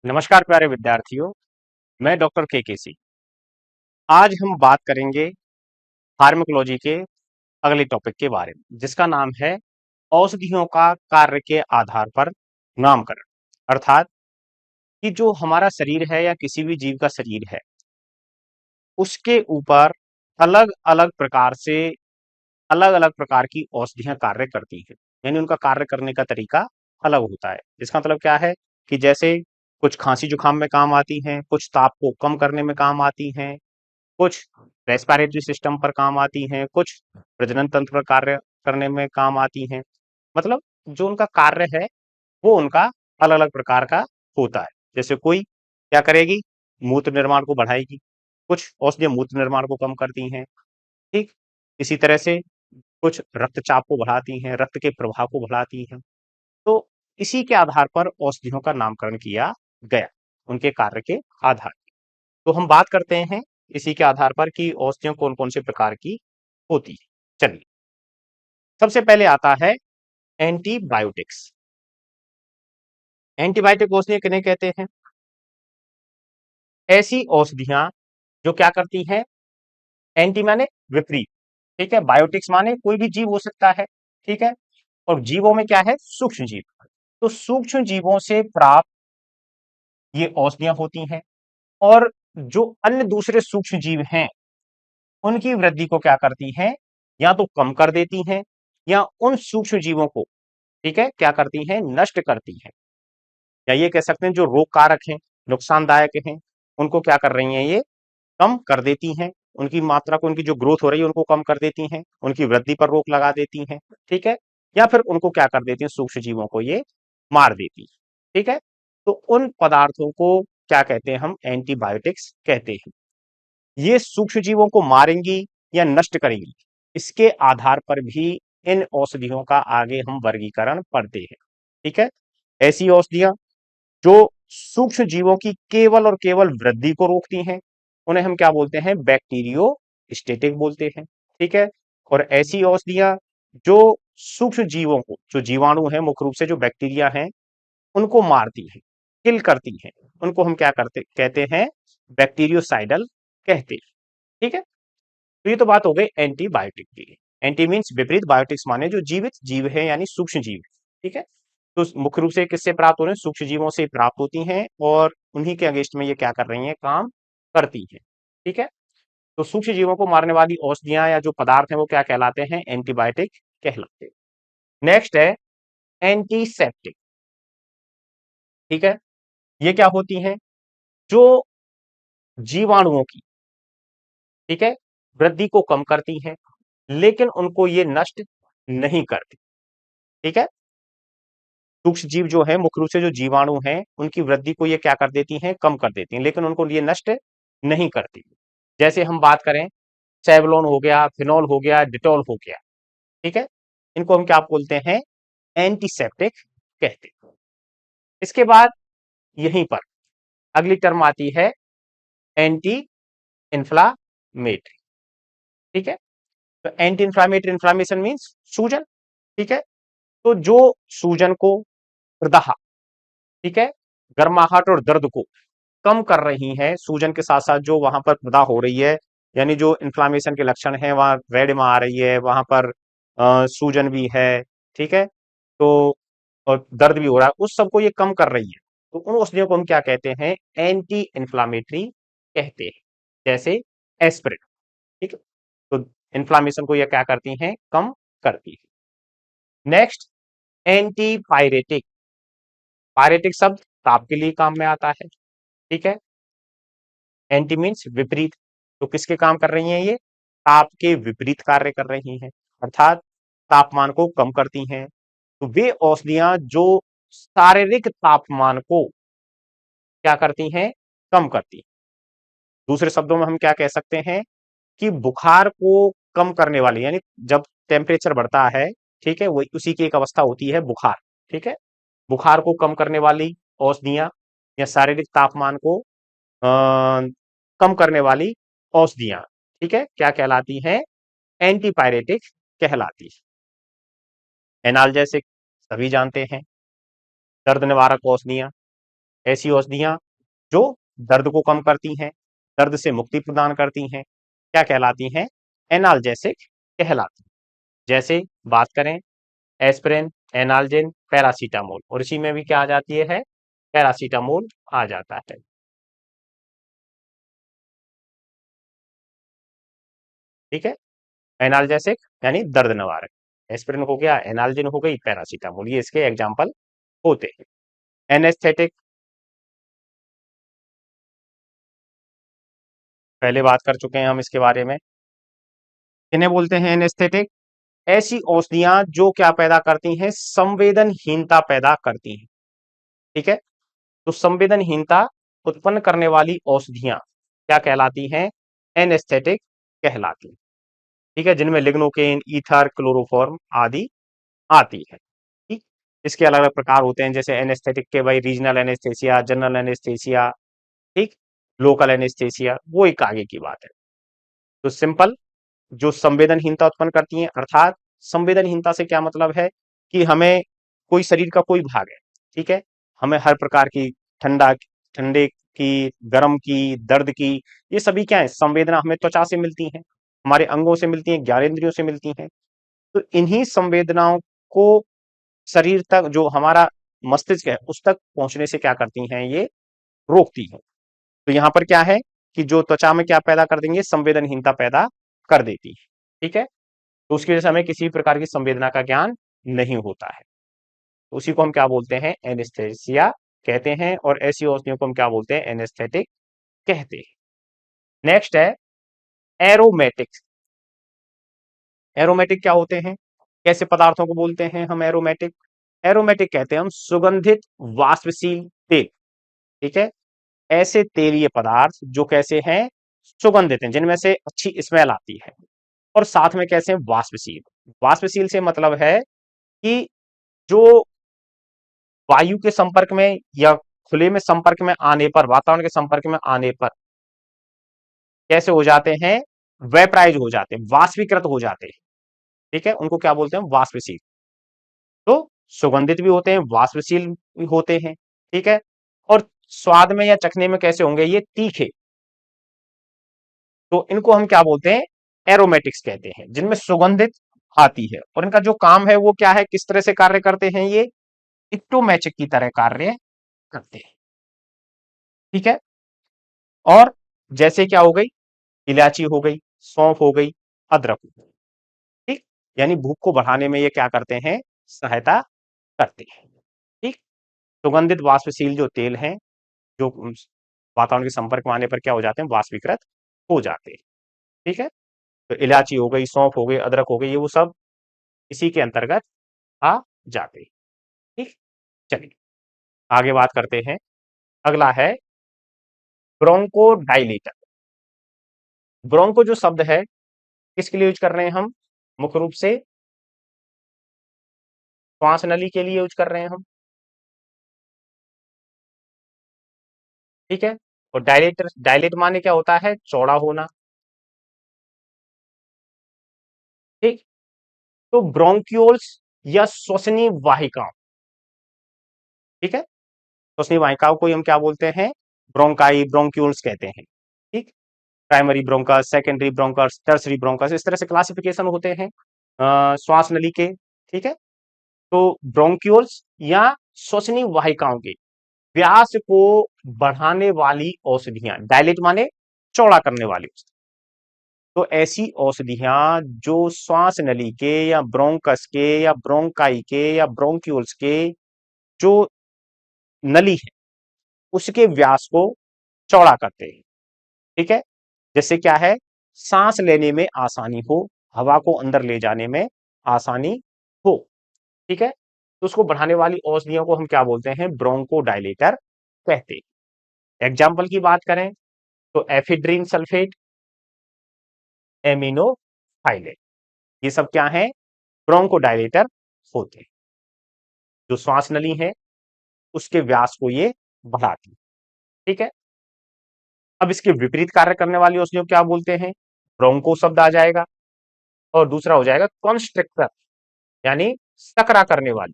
नमस्कार प्यारे विद्यार्थियों, मैं डॉक्टर के सी। आज हम बात करेंगे फार्माकोलॉजी के अगले टॉपिक के बारे में, जिसका नाम है औषधियों का कार्य के आधार पर नामकरण। अर्थात कि जो हमारा शरीर है या किसी भी जीव का शरीर है, उसके ऊपर अलग-अलग प्रकार से अलग-अलग प्रकार की औषधियाँ कार्य करती हैं। यानी उनका कार्य करने का तरीका अलग होता है। इसका मतलब क्या है कि जैसे कुछ खाँसी-जुकाम में काम आती हैं, कुछ ताप को कम करने में काम आती हैं, कुछ रेस्पिरेटरी सिस्टम पर काम आती हैं, कुछ प्रजनन तंत्र पर कार्य करने में काम आती हैं। मतलब जो उनका कार्य है, वो उनका अलग-अलग प्रकार का होता है। जैसे कोई क्या करेगी? मूत्र निर्माण को बढ़ाएगी, कुछ औषधियाँ मूत्र निर्माण को कम करती हैं, ठीक? इसी तरह से कुछ रक्तचाप को बढ़ाती हैं, रक्त के प्रवाह को बढ़ाती हैं। तो इसी के आधार पर औषधियों का नामकरण किया गया, उनके कार्य के आधार पे। तो हम बात करते हैं इसी के आधार पर कि औषधियाँ कौन-कौन से प्रकार की होती हैं। चलिए, सबसे पहले आता है एंटीबायोटिक्स। एंटीबायोटिक औषधियाँ किन्हें कहते हैं? ऐसी औषधियाँ जो क्या करती हैं? एंटी माने विपरीत, ठीक है? बायोटिक्स माने कोई भी जीव हो सकता है, ठीक है? और जीवों में क्या है? सूक्ष्म जीव। तो सूक्ष्म जीवों से प्राप्त ये औषधियाँ होती हैं और जो अन्य दूसरे सूक्ष्म जीव हैं, उनकी वृद्धि को क्या करती हैं? या तो कम कर देती हैं या उन सूक्ष्म जीवों को, ठीक है, क्या करती हैं? नष्ट करती हैं। या ये कह सकते हैं जो रोग कारक हैं, नुकसानदायक हैं, उनको क्या कर रही हैं ये? कम कर देती हैं। उनकी मात्रा को, उनकी जो ग्रोथ हो रही है उनको कम कर देती हैं, उनकी वृद्धि पर रोक लगा देती हैं, ठीक है? या फिर उनको क्या कर देती हैं? सूक्ष्म जीवों को ये मार देती हैं, ठीक है? तो उन पदार्थों को क्या कहते हैं? हम एंटीबायोटिक्स कहते हैं। ये सूक्ष्म जीवों को मारेंगी या नष्ट करेंगी, इसके आधार पर भी इन औषधियों का आगे हम वर्गीकरण पढ़ते हैं, ठीक है? ऐसी औषधियाँ जो सूक्ष्म जीवों की केवल और केवल वृद्धि को रोकती हैं, उन्हें हम क्या बोलते हैं? बैक्टीरियोस्टेटिक बोलते हैं, ठीक है? और ऐसी औषधियाँ जो सूक्ष्म जीवों को, जो जीवाणु हैं, मुख्य रूप से जो बैक्टीरिया हैं, उनको मारती हैं, किल करती हैं, उनको हम क्या करते कहते हैं? बैक्टीरियोसाइडल कहते हैं, ठीक है? तो ये तो बात हो गई एंटीबायोटिक की। एंटी मीन्स विपरीत, बायोटिक्स माने जो जीवित जीव है यानी सूक्ष्म जीव, ठीक है? तो मुख्य रूप से किससे प्राप्त हो रहे हैं? सूक्ष्म जीवों से प्राप्त होती हैं और उन्हीं के अगेंस्ट में ये क्या कर रही हैं? काम करती हैं, ठीक है? तो सूक्ष्म जीवों को मारने वाली औषधियां या जो पदार्थ हैं वो क्या कहलाते हैं? एंटीबायोटिक कहलाते हैं। नेक्स्ट है एंटीसेप्टिक, ठीक है? ये क्या होती हैं? जो जीवाणुओं की, ठीक है, वृद्धि को कम करती हैं, लेकिन उनको ये नष्ट नहीं करती, ठीक है? सूक्ष्म जीव जो है, मुख्य रूप से जो जीवाणु हैं, उनकी वृद्धि को ये क्या कर देती हैं? कम कर देती हैं, लेकिन उनको ये नष्ट नहीं करती। जैसे हम बात करें, सेवलॉन हो गया, फिनॉल हो गया, डिटॉल हो गया, ठीक है? इनको हम क्या बोलते हैं? एंटीसेप्टिक कहते हैं। इसके बाद यहीं पर अगली टर्म आती है एंटी इन्फ्लामेटरी, ठीक है? तो एंटी इन्फ्लामेटरी, इन्फ्लामेशन मीन्स सूजन, ठीक है? तो जो सूजन को, प्रदाह, ठीक है, गर्माहट और दर्द को कम कर रही हैं, सूजन के साथ साथ जो वहां पर प्रदाह हो रही है, यानी जो इन्फ्लामेशन के लक्षण है, वहां रेड आ रही है, वहां पर सूजन भी है, ठीक है, तो और दर्द भी हो रहा है, उस सबको ये कम कर रही है। तो उन औषधियों को हम क्या कहते हैं? एंटी इन्फ्लामेटरी कहते हैं। जैसे एस्पिरिन, ठीक है? तो इन्फ्लामेशन को ये क्या करती हैं? कम करती है। Next anti pyretic. पायरेटिक शब्द ताप के लिए काम में आता है, ठीक है? एंटी मीन्स विपरीत, तो किसके काम कर रही हैं ये? ताप के विपरीत कार्य कर रही हैं, अर्थात तापमान को कम करती हैं। तो वे औषधियां जो शारीरिक तापमान को क्या करती हैं? कम करती हैं। दूसरे शब्दों में हम क्या कह सकते हैं कि बुखार को कम करने वाली, यानी जब टेम्परेचर बढ़ता है, ठीक है, वही उसी की एक अवस्था होती है बुखार, ठीक है? बुखार को कम करने वाली औषधियां या शारीरिक तापमान को कम करने वाली औषधियां, ठीक है, क्या कहलाती हैं? एंटीपायरेटिक कहलाती है। एनाल्जेसिक सभी जानते हैं, दर्द निवारक औषधियां, ऐसी औषधियां जो दर्द को कम करती हैं, दर्द से मुक्ति प्रदान करती हैं, क्या कहलाती हैं? एनाल्जेसिक कहलाती हैं। जैसे बात करें एस्पिरिन, एनाल्जिन, पैरासीटामोल, और इसी में भी क्या आ जाती है? पैरासीटामोल आ जाता है। ठीक है, एनाल्जेसिक यानी दर्द निवारक, एस्पिरिन हो गया, एनाल्जिन हो गई, पैरासीटामोल, ये इसके एग्जाम्पल होते हैं। एनेस्थेटिक, पहले बात कर चुके हैं हम इसके बारे में। किन्हें बोलते हैं एनेस्थेटिक? ऐसी औषधियां जो क्या पैदा करती हैं? संवेदनहीनता पैदा करती हैं। ठीक है, तो संवेदनहीनता उत्पन्न करने वाली औषधियां क्या कहलाती हैं? एनेस्थेटिक कहलाती हैं। ठीक है, जिनमें लिग्नोकेन, ईथर, क्लोरोफॉर्म आदि आती है। ठीक, इसके अलग अलग प्रकार होते हैं, जैसे एनेस्थेटिक के भाई रीजनल एनेस्थेसिया, जनरल एनेस्थेसिया, ठीक, लोकल एनेस्थेसिया, वो एक आगे की बात है। तो सिंपल, जो संवेदनहीनता उत्पन्न करती हैं, अर्थात संवेदनहीनता से क्या मतलब है कि हमें कोई शरीर का कोई भाग है, ठीक है, हमें हर प्रकार की ठंडा ठंडे की, गर्म की, दर्द की, ये सभी क्या है? संवेदना हमें त्वचा से मिलती हैं, हमारे अंगों से मिलती हैं, ज्ञानेंद्रियों से मिलती हैं। तो इन्हीं संवेदनाओं को शरीर तक, जो हमारा मस्तिष्क है, उस तक पहुंचने से क्या करती हैं? ये रोकती हैं। तो यहां पर क्या है कि जो त्वचा में क्या पैदा कर देंगे? संवेदनहीनता पैदा कर देती है। ठीक है, तो उसकी वजह से हमें किसी प्रकार की संवेदना का ज्ञान नहीं होता है। तो उसी को हम क्या बोलते हैं? एनेस्थेसिया कहते हैं, और ऐसी औषधियों को हम क्या बोलते हैं? एनेस्थेटिक कहते हैं। नेक्स्ट है एरोमेटिक्स। एरोमेटिक क्या होते हैं? कैसे पदार्थों को बोलते हैं हम एरोमेटिक? एरोमेटिक कहते हैं हम सुगंधित वाष्पशील तेल। ठीक है, ऐसे तेलीय पदार्थ जो कैसे हैं? सुगंधित हैं, जिनमें से अच्छी स्मेल आती है, और साथ में कैसे हैं? वाष्पशील। वाष्पशील से मतलब है कि जो वायु के संपर्क में या खुले में संपर्क में आने पर, वातावरण के संपर्क में आने पर कैसे हो जाते हैं? वेपराइज हो जाते हैं, वाष्पीकृत हो जाते हैं। ठीक है, उनको क्या बोलते हैं? वाष्पशील। तो सुगंधित भी होते हैं, वाष्पशील भी होते हैं। ठीक है, और स्वाद में या चखने में कैसे होंगे? ये तीखे। तो इनको हम क्या बोलते हैं? एरोमेटिक्स कहते हैं, जिनमें सुगंधित आती है, और इनका जो काम है वो क्या है? किस तरह से कार्य करते हैं? ये इक्टोमैचिक की तरह कार्य करते हैं। ठीक है, और जैसे क्या हो गई? इलायची हो गई, सौंफ हो गई, अदरक हो गई। ठीक, यानी भूख को बढ़ाने में ये क्या करते हैं? सहायता करते हैं। ठीक, सुगंधित वाष्पशील जो तेल हैं, जो वातावरण के संपर्क में आने पर क्या हो जाते हैं? वाष्पीकृत हो जाते हैं। ठीक है, तो इलायची हो गई, सौंफ हो गई, अदरक हो गई, ये वो सब इसी के अंतर्गत आ जाते हैं। ठीक, चलिए आगे बात करते हैं। अगला है ब्रोंकोडाइलेटर। ब्रोंको जो शब्द है किसके लिए यूज कर रहे हैं हम? मुख्य रूप से श्वास नली के लिए यूज कर रहे हैं हम। ठीक है, और डायलेटर, डायलेट माने क्या होता है? चौड़ा होना। ठीक, तो ब्रोंक्यूल्स या श्वसनीय वाहिकाओं, ठीक है, श्वसनीय वाहिकाओं को हम क्या बोलते हैं? ब्रोंकाई, ब्रोंक्यूल्स कहते हैं। ठीक, primary bronchus, secondary bronchus, tertiary bronchus, इस तरह से क्लासिफिकेशन होते हैं श्वास नली के। ठीक है, तो ब्रोंक्यूल्स या श्वसनीय वाहिकाओं के व्यास को बढ़ाने वाली औषधियां, डायलेट माने चौड़ा करने वाली औषधि। तो ऐसी औषधियां जो श्वास नली के या ब्रोंकस के या ब्रोंकाई के या ब्रोंक्यूल्स के जो नली है उसके व्यास को चौड़ा करते हैं। ठीक है, जैसे क्या है? सांस लेने में आसानी हो, हवा को अंदर ले जाने में आसानी हो। ठीक है, तो उसको बढ़ाने वाली औषधियों को हम क्या बोलते हैं? ब्रोंकोडायलेटर कहते हैं। एग्जाम्पल की बात करें तो एफिड्रिन सल्फेट, एमिनोफाइलेट, ये सब क्या है? ब्रोंकोडायलेटर होते हैं, जो श्वास नली है उसके व्यास को ये बढ़ाती है। ठीक है, अब इसके विपरीत कार्य करने वाली औषधियों को क्या बोलते हैं? ब्रोंको शब्द आ जाएगा, और दूसरा हो जाएगा कॉन्स्ट्रिक्टर, यानी सकरा करने वाली।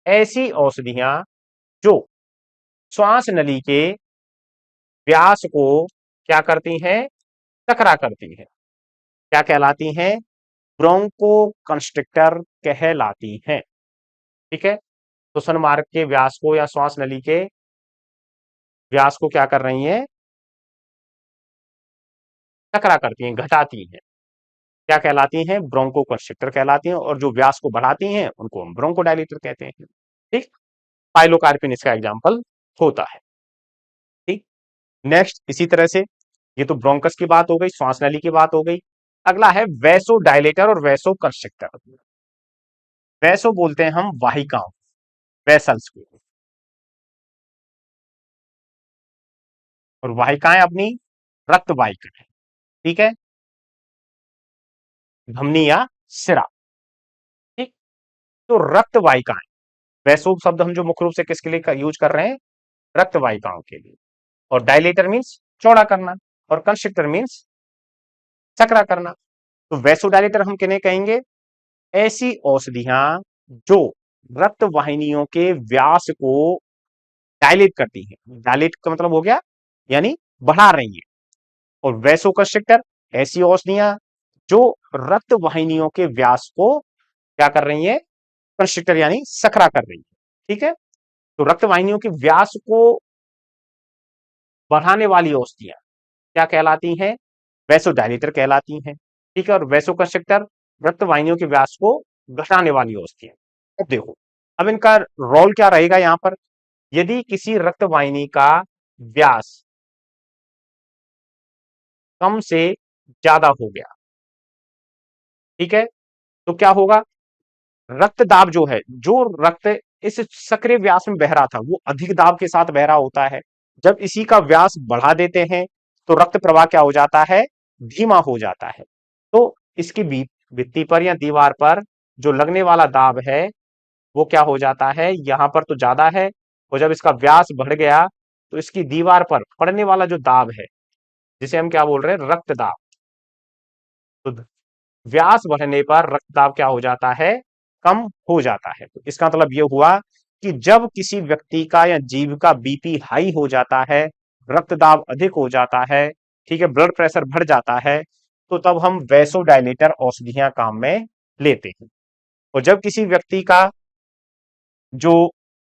ऐसी औषधियां जो श्वास नली के व्यास को क्या करती हैं, सकरा करती हैं। क्या कहलाती हैं, ब्रोंको कंस्ट्रिक्टर कहलाती हैं। ठीक है, श्वसन मार्ग के व्यास को या श्वास नली के व्यास को क्या कर रही हैं, सकरा करती हैं, घटाती हैं। क्या कहलाती हैं, ब्रोंको कंस्ट्रिक्टर कहलाती हैं, और जो व्यास को बढ़ाती हैं उनको हम ब्रोंकोडायलेटर कहते हैं। ठीक, पाइलोकार्पिन इसका एग्जाम्पल होता है। ठीक, नेक्स्ट इसी तरह से, ये तो ब्रोंकस की बात हो गई, श्वास नली की बात हो गई। अगला है वैसो डायलेटर और वैसो कंस्ट्रिक्टर। वैसो बोलते हैं हम वाहिकाओं, वेसल्स को, और वाहिकाएं अपनी रक्त वाहिकाएं। ठीक है, धमनी या सिरा। ठीक, तो रक्त वाहिकाएं, वैसो शब्द हम जो मुख्य रूप से किसके लिए यूज कर रहे हैं, रक्त वाहिकाओं के लिए। और डायलेटर मीन्स चौड़ा करना, और कंस्ट्रिक्टर मीन्स सकरा करना। तो वैसोडायलेटर हम किन्हें कहेंगे, ऐसी औषधियां जो रक्त वाहिनियों के व्यास को डायलेट करती हैं। डायलेट का मतलब हो गया यानी बढ़ा रही है। और वैसोकंस्ट्रिक्टर, ऐसी औषधियां जो रक्त वाहिनियों के व्यास को क्या कर रही है, कंस्ट्रिक्टर यानी सकरा कर रही है। ठीक है, तो रक्त वाहिनियों के व्यास को बढ़ाने वाली औषधियां क्या कहलाती हैं, वैसोडायलेटर कहलाती हैं। ठीक है, और वैसोकंस्ट्रिक्टर रक्त वाहिनियों के व्यास को घटाने वाली औषधियां। अब देखो, अब इनका रोल क्या रहेगा यहां पर, यदि किसी रक्त वाहिनी का व्यास कम से ज्यादा हो गया, ठीक है, तो क्या होगा, रक्त दाब जो है, जो रक्त इस सक्रिय व्यास में बह रहा था वो अधिक दाब के साथ बह रहा होता है। जब इसी का व्यास बढ़ा देते हैं तो रक्त प्रवाह क्या हो जाता है, धीमा हो जाता है। तो इसकी भित्ति पर या दीवार पर जो लगने वाला दाब है वो क्या हो जाता है, यहां पर तो ज्यादा है, और जब इसका व्यास बढ़ गया तो इसकी दीवार पर पड़ने वाला जो दाब है, जिसे हम क्या बोल रहे हैं, रक्त दाब। तो व्यास बढ़ने पर रक्तदाब क्या हो जाता है, कम हो जाता है। तो इसका मतलब यह हुआ कि जब किसी व्यक्ति का या जीव का बीपी हाई हो जाता है, रक्तदाब अधिक हो जाता है, ठीक है, ब्लड प्रेशर बढ़ जाता है, तो तब हम वैसोडायलेटर औषधियां काम में लेते हैं। और जब किसी व्यक्ति का जो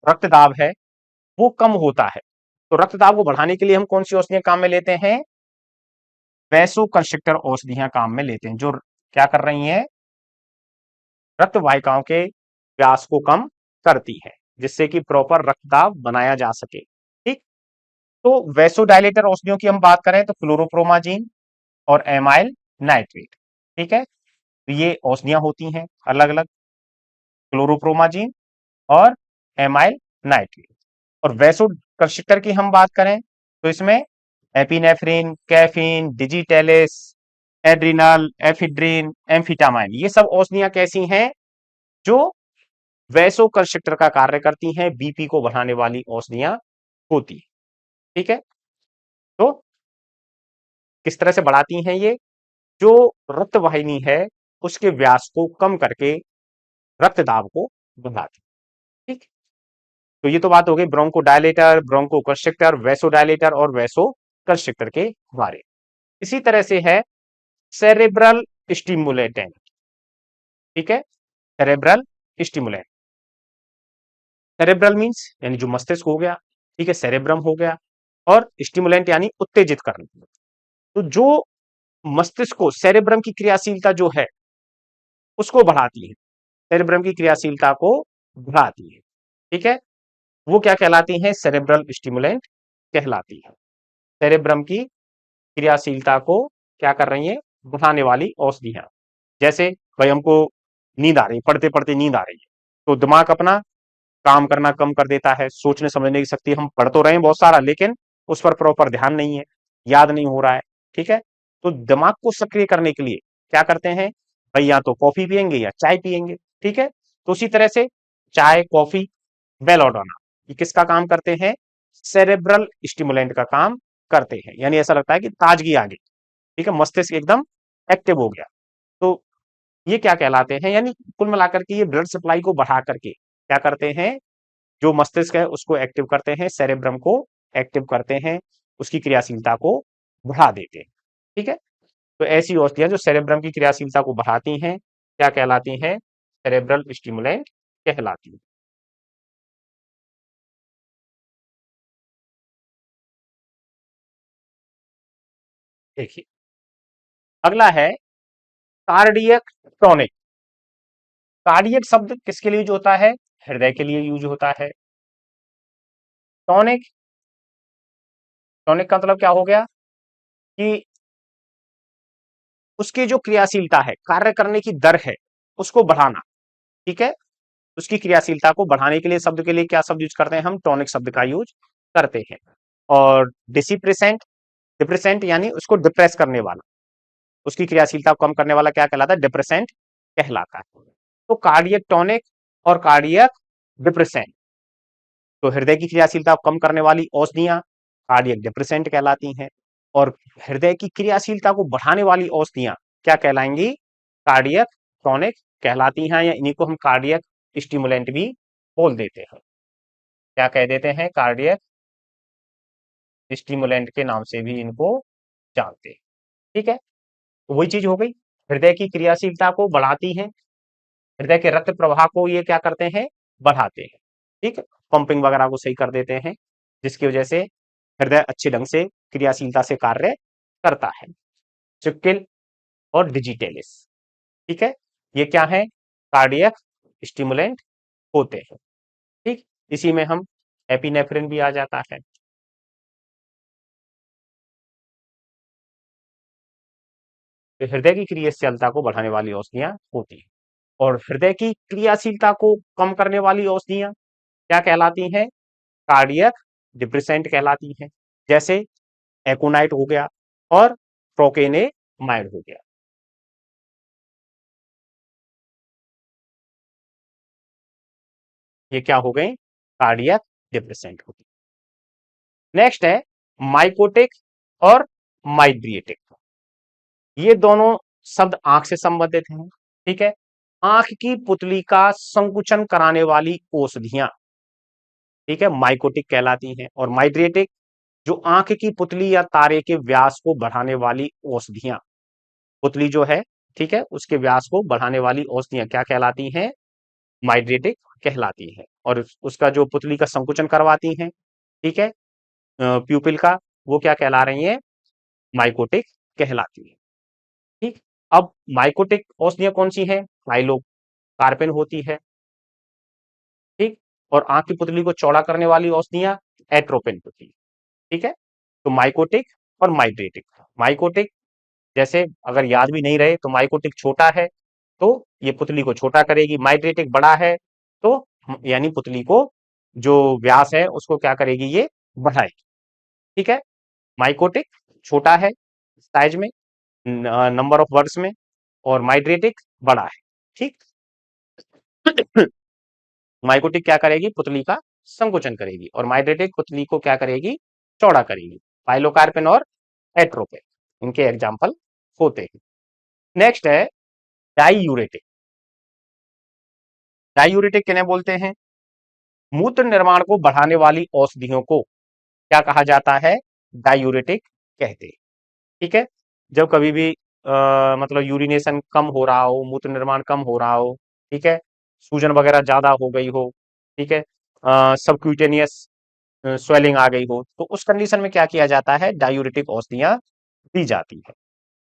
रक्तदाब है वो कम होता है, तो रक्तदाब को बढ़ाने के लिए हम कौन सी औषधियां काम में लेते हैं, वैसो कंस्ट्रिक्टर औषधियां काम में लेते हैं, जो क्या कर रही हैं, रक्त वाहिकाओं के व्यास को कम करती है, जिससे कि प्रॉपर रक्तदाब बनाया जा सके। ठीक, तो वैसोडायलेटर औषधियों की हम बात करें तो क्लोरोप्रोमाजीन और एमाइल नाइट्रेट। ठीक है, तो ये औषधियां होती हैं अलग अलग, क्लोरोप्रोमाजीन और एमाइल नाइट्रेट। और वैसो कंस्ट्रिक्टर की हम बात करें तो इसमें epinephrine, caffeine, digitalis, adrenal, ephedrine, एम्फिटामाइन, ये सब औषधियां कैसी हैं, जो वैसो कंस्ट्रिक्टर का कार्य करती हैं, बीपी को बढ़ाने वाली औषधियां होती है। ठीक है, तो किस तरह से बढ़ाती हैं ये, जो रक्त वाहिनी है उसके व्यास को कम करके रक्तदाब को बढ़ाती है। ठीक, तो ये तो बात हो गई Bronco dilator, Bronco constrictor, vaso dilator और वैसो कंस्ट्रिक्टर के बारे। इसी तरह से है सेरेब्रल स्टिमुलेटेंट। ठीक है, सेरेब्रल स्टिमुलेंट, सेरेब्रल मींस यानी जो मस्तिष्क हो गया, ठीक है, सेरेब्रम हो गया, और स्टिमुलेंट यानी उत्तेजित करना। तो जो मस्तिष्क को, सेरेब्रम की क्रियाशीलता जो है उसको बढ़ाती है, सेरेब्रम की क्रियाशीलता को बढ़ाती है। ठीक है, वो क्या कहलाती है, सेरेब्रल स्टिमुलेंट कहलाती है। सेरेब्रम की क्रियाशीलता को क्या कर रही है, बढ़ाने वाली औषधियां। जैसे भाई हमको नींद आ रही, पढ़ते पढ़ते नींद आ रही है, तो दिमाग अपना काम करना कम कर देता है, सोचने समझने की शक्ति, हम पढ़ तो रहे हैं बहुत सारा लेकिन उस पर प्रॉपर ध्यान नहीं है, याद नहीं हो रहा है। ठीक है, तो दिमाग को सक्रिय करने के लिए क्या करते हैं भाई, या तो कॉफी पियेंगे या चाय पियेंगे। ठीक है, तो उसी तरह से चाय, कॉफी, बेलोडोना, ये किसका काम करते हैं, सेरेब्रल स्टिमुलेंट का काम करते हैं, यानी ऐसा लगता है कि ताजगी आ गई। ठीक है, मस्तिष्क एकदम एक्टिव हो गया। तो ये क्या कहलाते हैं, यानी कुल मिलाकर के ये ब्लड सप्लाई को बढ़ा करके क्या करते हैं, जो मस्तिष्क है उसको एक्टिव करते हैं, सेरेब्रम को एक्टिव करते हैं, उसकी क्रियाशीलता को बढ़ा देते हैं। ठीक है, तो ऐसी औषधियां जो सेरेब्रम की क्रियाशीलता को बढ़ाती हैं क्या कहलाती हैं? सेरेब्रल स्टिमुलेंट कहलाती हैं। देखिए, अगला है कार्डियक टॉनिक। कार्डियक शब्द किसके लिए यूज होता है? हृदय के लिए यूज होता है। टॉनिक, टॉनिक का मतलब क्या हो गया कि उसकी जो क्रियाशीलता है, कार्य करने की दर है, उसको बढ़ाना। ठीक है, उसकी क्रियाशीलता को बढ़ाने के लिए शब्द के लिए क्या शब्द यूज करते हैं? हम टॉनिक शब्द का यूज करते हैं। और डिसिप्रेसेंट, डिप्रेसेंट यानी उसको डिप्रेस करने वाला, उसकी क्रियाशीलता को कम करने वाला क्या कहलाता है? डिप्रेसेंट कहलाता है। तो कार्डियक टॉनिक और कार्डियक डिप्रेसेंट, तो हृदय की क्रियाशीलता को कम करने वाली औषधियां कार्डियक डिप्रेसेंट कहलाती हैं, और हृदय की क्रियाशीलता को बढ़ाने वाली औषधियां क्या कहलाएंगी? कार्डियक टॉनिक कहलाती हैं, या इन्हीं को हम कार्डियक स्टिमुलेंट भी बोल देते हैं। क्या कह देते हैं? कार्डियक स्टिमुलेंट के नाम से भी इनको जानते हैं। ठीक है, तो वही चीज हो गई, हृदय की क्रियाशीलता को बढ़ाती है, हृदय के रक्त प्रवाह को ये क्या करते हैं? बढ़ाते हैं। ठीक है, पंपिंग वगैरह को सही कर देते हैं, जिसकी वजह से हृदय अच्छे ढंग से क्रियाशीलता से कार्य करता है। चिक्किल और डिजिटेलिस, ठीक है, ये क्या है? कार्डियक स्टिमुलेंट होते हैं। ठीक, इसी में हम एपिनेफ्रिन भी आ जाता है। तो हृदय की क्रियाशीलता को बढ़ाने वाली औषधियां होती हैं, और हृदय की क्रियाशीलता को कम करने वाली औषधियां क्या कहलाती हैं? कार्डियक डिप्रेसेंट कहलाती हैं, जैसे एकोनाइट हो गया और प्रोकेनेमाइड हो गया। ये क्या हो गए? कार्डियक डिप्रेसेंट हो गए। नेक्स्ट है माइकोटिक और माइड्रिएटिक। ये दोनों शब्द आंख से संबंधित हैं। ठीक है, आंख की पुतली का संकुचन कराने वाली औषधियां, ठीक है, माइकोटिक कहलाती हैं, और माइड्रिएटिक जो आंख की पुतली या तारे के व्यास को बढ़ाने वाली औषधियां, पुतली जो है, ठीक है, उसके व्यास को बढ़ाने वाली औषधियां क्या कहलाती हैं? माइड्रेटिक कहलाती है। और उसका जो पुतली का संकुचन करवाती हैं, ठीक है, प्यूपिल का, वो क्या कहला रही है? माइकोटिक कहलाती है। ठीक, अब माइकोटिक औषधियां कौन सी हैं? पाइलोकार्पिन होती है। ठीक, और आंख की पुतली को चौड़ा करने वाली औषधियां एट्रोपिन होती है। ठीक है, तो माइकोटिक और माइड्रेटिक। माइकोटिक, जैसे अगर याद भी नहीं रहे तो माइकोटिक छोटा है तो ये पुतली को छोटा करेगी, माइग्रेटिक बड़ा है तो यानी पुतली को जो व्यास है उसको क्या करेगी? ये बढ़ाएगी। ठीक है, माइकोटिक छोटा है साइज में, नंबर ऑफ वर्ड्स में, और माइग्रेटिक बड़ा है। ठीक, माइकोटिक क्या करेगी? पुतली का संकुचन करेगी, और माइग्रेटिक पुतली को क्या करेगी? चौड़ा करेगी। पाइलोकार्पिन और एट्रोपिन इनके एग्जाम्पल होते हैं। नेक्स्ट है डाईयूरेटिक। डाईयूरेटिक किन्हें बोलते हैं? मूत्र निर्माण को बढ़ाने वाली औषधियों को क्या कहा जाता है? डायूरेटिक कहते हैं। ठीक है, जब कभी भी मतलब यूरिनेशन कम हो रहा हो, मूत्र निर्माण कम हो रहा हो, ठीक है, सूजन वगैरह ज्यादा हो गई हो, ठीक है, सबक्यूटेनियस स्वेलिंग आ गई हो, तो उस कंडीशन में क्या किया जाता है? डायूरेटिक औषधियां दी जाती है,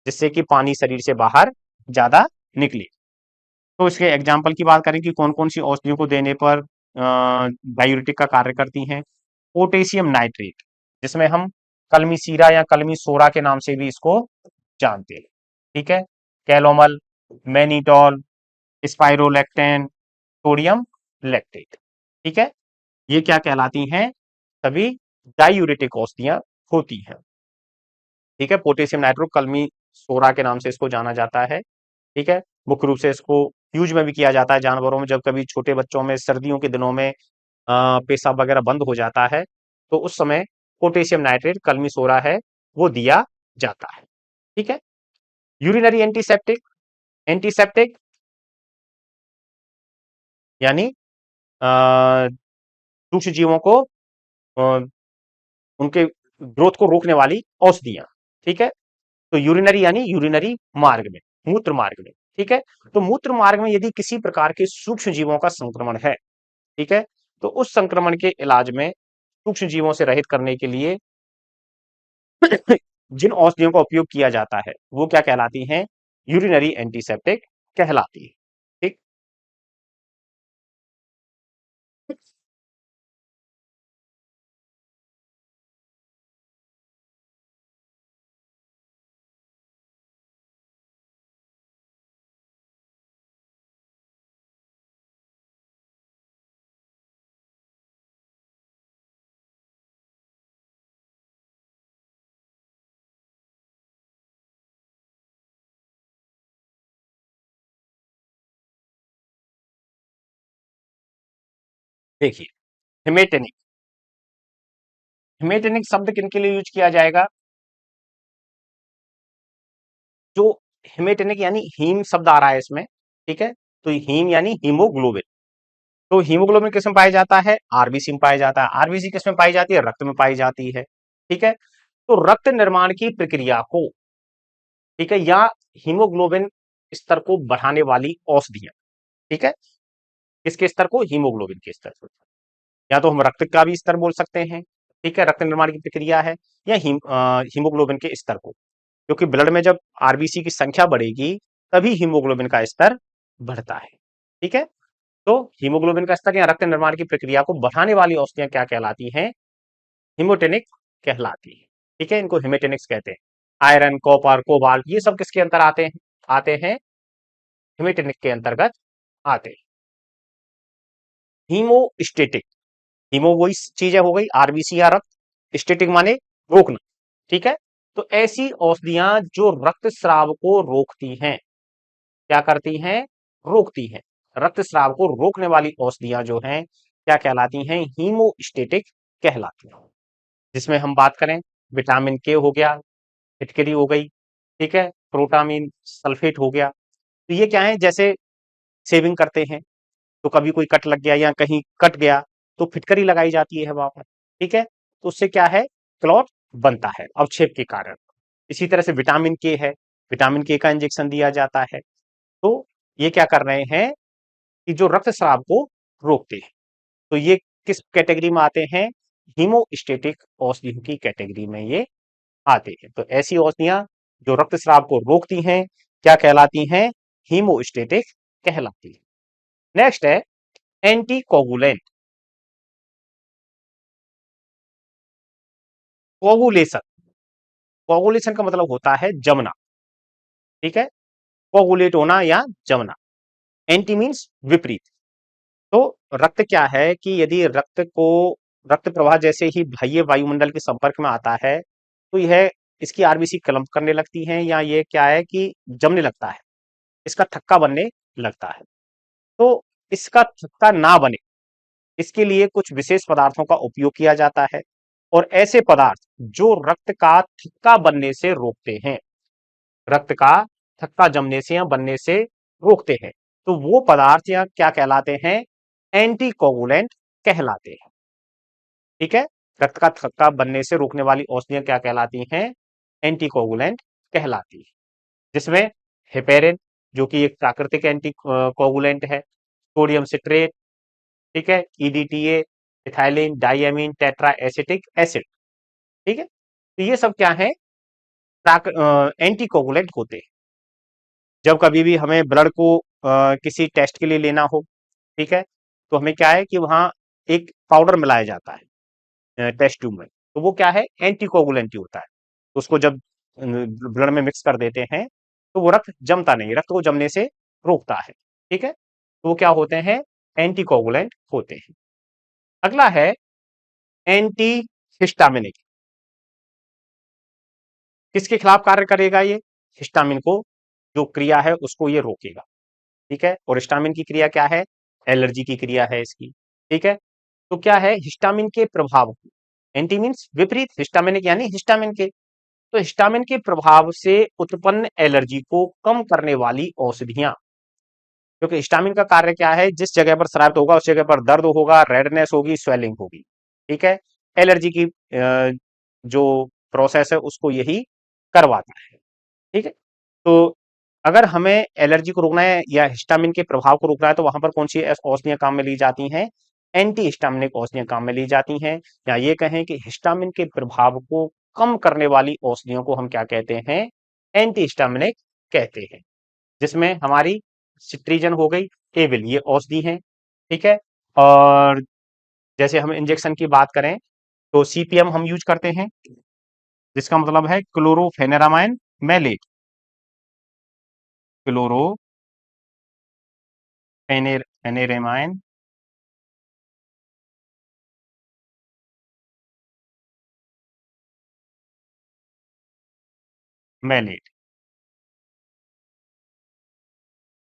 जिससे कि पानी शरीर से बाहर ज्यादा निकले। तो इसके एग्जाम्पल की बात करें कि कौन कौन सी औषधियों को देने पर डायूरेटिक का कार्य करती हैं। पोटेशियम नाइट्रेट, जिसमें हम कलमी सीरा या कलमी सोरा के नाम से भी इसको जानते हैं। ठीक है, कैलोमल, मैनीटॉल, स्पाइरोलेक्टेन, सोडियम लैक्टेट। ठीक है, ये क्या कहलाती हैं? सभी डायूरेटिक औषधियां होती हैं। ठीक है, पोटेशियम नाइट्रो कलमी सोरा के नाम से इसको जाना जाता है। ठीक है, मुख्य रूप से इसको यूज में भी किया जाता है जानवरों में, जब कभी छोटे बच्चों में सर्दियों के दिनों में पेशाब वगैरह बंद हो जाता है तो उस समय पोटेशियम नाइट्रेट कलमी सोरा है वो दिया जाता है। ठीक है, यूरिनरी एंटीसेप्टिक। एंटीसेप्टिक यानी सूक्ष्म जीवों को अ, उनके ग्रोथ को रोकने वाली औषधियां। ठीक है, तो यूरिनरी यानी यूरिनरी मार्ग में, मूत्र मार्ग में। ठीक है, तो मूत्र मार्ग में यदि किसी प्रकार के सूक्ष्म जीवों का संक्रमण है, ठीक है, तो उस संक्रमण के इलाज में सूक्ष्म जीवों से रहित करने के लिए जिन औषधियों का उपयोग किया जाता है वो क्या कहलाती हैं? यूरिनरी एंटीसेप्टिक कहलाती है। ठीक, देखिए, हिमेटेनिक, हिमेटेनिक शब्द किनके लिए यूज किया जाएगा? जो हिमेटेनिक यानी हीम शब्द आ रहा है इसमें, ठीक है, तो हीम यानी हीमोग्लोबिन। तो हीमोग्लोबिन किस में पाया जाता है? आरबीसी में पाया जाता है। आरबीसी किस में पाई जाती है? रक्त में पाई जाती है। ठीक है, तो रक्त निर्माण की प्रक्रिया को, ठीक है, या हीमोग्लोबिन स्तर को बढ़ाने वाली औषधियां। ठीक है, किसके स्तर को? हीमोग्लोबिन के स्तर को। या तो हम रक्त का भी स्तर बोल सकते हैं, ठीक है, रक्त निर्माण की प्रक्रिया है, या हीमोग्लोबिन के स्तर को, क्योंकि ब्लड में जब आरबीसी की संख्या बढ़ेगी तभी हीमोग्लोबिन का स्तर बढ़ता है। ठीक है, तो हीमोग्लोबिन का स्तर या रक्त निर्माण की प्रक्रिया को बढ़ाने वाली औषधियां क्या कहलाती हैं? हिमोटेनिक कहलाती है। ठीक है, इनको हिमेटेनिक्स कहते हैं। आयरन, कॉपर, कोबाल्ट, ये सब किसके अंतर आते हैं? हिमेटेनिक के अंतर्गत आते हैं। हीमोस्टेटिक, हीमो वही चीज हो गई, आरबीसी या रक्त, स्टेटिक माने रोकना। ठीक है, तो ऐसी औषधियां जो रक्तस्राव को रोकती हैं, क्या करती हैं? रोकती हैं। रक्तस्राव को रोकने वाली औषधियां जो हैं क्या कहलाती हैं? हीमोस्टेटिक कहलाती हैं। जिसमें हम बात करें, विटामिन के हो गया, फिटकरी हो गई, ठीक है, प्रोटामिन सल्फेट हो गया। तो ये क्या है? जैसे सेविंग करते हैं तो कभी कोई कट लग गया या कहीं कट गया तो फिटकरी लगाई जाती है वहां पर। ठीक है, तो उससे क्या है? क्लॉट बनता है अवक्षेप के कारण। इसी तरह से विटामिन के है, विटामिन के का इंजेक्शन दिया जाता है। तो ये क्या कर रहे हैं कि जो रक्तस्राव को रोकते हैं। तो ये किस कैटेगरी में आते हैं? हीमोस्टेटिक औषधियों की कैटेगरी में ये आते हैं। तो ऐसी औषधियां जो रक्तस्राव को रोकती हैं क्या कहलाती हैं? हीमोस्टेटिक कहलाती है। नेक्स्ट है एंटीकोगुलेंट। कोगुलेशन, कोगुलेशन का मतलब होता है जमना। ठीक है, कोगुलेट होना या जमना। एंटी मीन्स विपरीत। तो रक्त क्या है कि यदि रक्त को, रक्त प्रवाह जैसे ही बाह्य वायुमंडल के संपर्क में आता है तो यह, इसकी आरबीसी क्लम्प करने लगती है, या ये क्या है कि जमने लगता है, इसका थक्का बनने लगता है। तो इसका थक्का ना बने, इसके लिए कुछ विशेष पदार्थों का उपयोग किया जाता है, और ऐसे पदार्थ जो रक्त का थक्का बनने से रोकते हैं, रक्त का थक्का जमने से या बनने से रोकते हैं, तो वो पदार्थ या क्या कहलाते हैं? एंटीकोगुलेंट कहलाते हैं। ठीक है, रक्त का थक्का बनने से रोकने वाली औषधियां क्या कहलाती हैं? एंटीकोगुलेंट कहलाती है। जिसमें हेपेरिन, जो कि एक प्राकृतिक एंटी कोगुलेंट है, सोडियम सिट्रेट, ठीक है, EDTA, ethylene diamine tetra acetic acid. ठीक है, तो ये सब क्या है? एंटीकोगुलेंट होते हैं। जब कभी भी हमें ब्लड को किसी टेस्ट के लिए लेना हो, ठीक है, तो हमें क्या है कि वहां एक पाउडर मिलाया जाता है टेस्ट ट्यूब में, तो वो क्या है? एंटीकोगुलेंट ही होता है। तो उसको जब ब्लड में मिक्स कर देते हैं तो वो रक्त जमता नहीं, रक्त को जमने से रोकता है। ठीक है, तो वो क्या होते हैं? एंटीकोगुलेंट होते हैं। अगला है एंटी हिस्टामिनिक। किसके खिलाफ कार्य करेगा ये? हिस्टामिन को, जो क्रिया है उसको ये रोकेगा। ठीक है, और हिस्टामिन की क्रिया क्या है? एलर्जी की क्रिया है इसकी। ठीक है, तो क्या है? हिस्टामिन के प्रभाव, एंटी मीन्स विपरीत, हिस्टामिनिक यानी हिस्टामिन के, तो हिस्टामिन के प्रभाव से उत्पन्न एलर्जी को कम करने वाली औषधियां क्योंकि हिस्टामिन का कार्य क्या है, जिस जगह पर स्रावित होगा उस जगह पर दर्द होगा, रेडनेस होगी, स्वेलिंग होगी। ठीक है, एलर्जी की जो प्रोसेस है उसको यही करवाता है। ठीक है, तो अगर हमें एलर्जी को रोकना है या हिस्टामिन के प्रभाव को रोकना है तो वहां पर कौन सी औषधियां काम में ली जाती हैं? एंटी हिस्टामिनिक औषधियां काम में ली जाती हैं, या ये कहें कि हिस्टामिन के प्रभाव को कम करने वाली औषधियों को हम क्या कहते हैं? एंटी हिस्टामिनिक कहते हैं। जिसमें हमारी सिट्रीजन हो गई, एविल, ये औषधि है। ठीक है, और जैसे हम इंजेक्शन की बात करें तो सीपीएम हम यूज करते हैं, जिसका मतलब है क्लोरोफेनेरामाइन मैलेट, क्लोरोफेनेरामाइन मैलेट,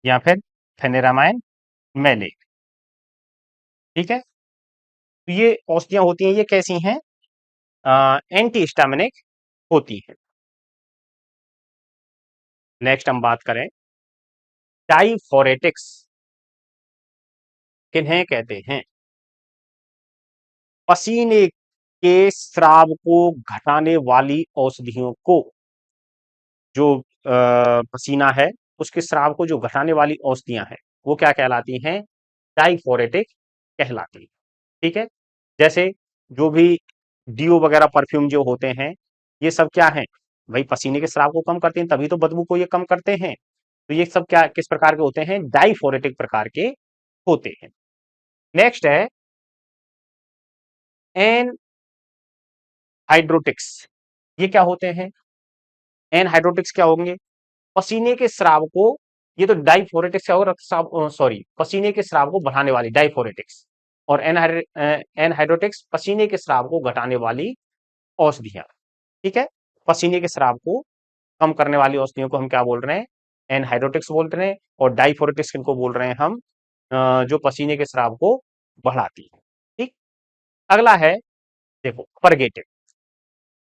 या फिर फेनेरामाइन मैलेट। ठीक है, तो ये औषधियां होती हैं, ये कैसी हैं? एंटी हिस्टामिनिक होती है। नेक्स्ट हम बात करें डाइफोरेटिक्स किन्हें कहते हैं? पसीने के स्राव को घटाने वाली औषधियों को, जो पसीना है उसके स्राव को जो घटाने वाली औषधियां हैं वो क्या कहलाती हैं? डाइफोरेटिक कहलाती है। ठीक है, जैसे जो भी डीओ वगैरह परफ्यूम जो होते हैं, ये सब क्या है भाई? पसीने के स्राव को कम करते हैं, तभी तो बदबू को ये कम करते हैं। तो ये सब क्या, किस प्रकार के होते हैं? डाइफोरेटिक प्रकार के होते हैं। नेक्स्ट है एन हाइड्रोटिक्स। ये क्या होते हैं? एन हाइड्रोटिक्स क्या होंगे? पसीने के स्राव को, ये तो डाइफोरेटिक्स क्या होगा, रक्तस्राव, सॉरी, पसीने के स्राव को बढ़ाने वाली डाइफोरेटिक्स, और एनहाइड्रोटिक्स पसीने के स्राव को घटाने वाली औषधियां। ठीक है, पसीने के स्राव को कम करने वाली औषधियों को हम क्या बोल रहे हैं? एनहाइड्रोटिक्स बोल रहे हैं। और डाइफोरेटिक्स किनको बोल रहे हैं हम? जो पसीने के स्राव को बढ़ाती है। ठीक, अगला है, देखो, परगेटिव।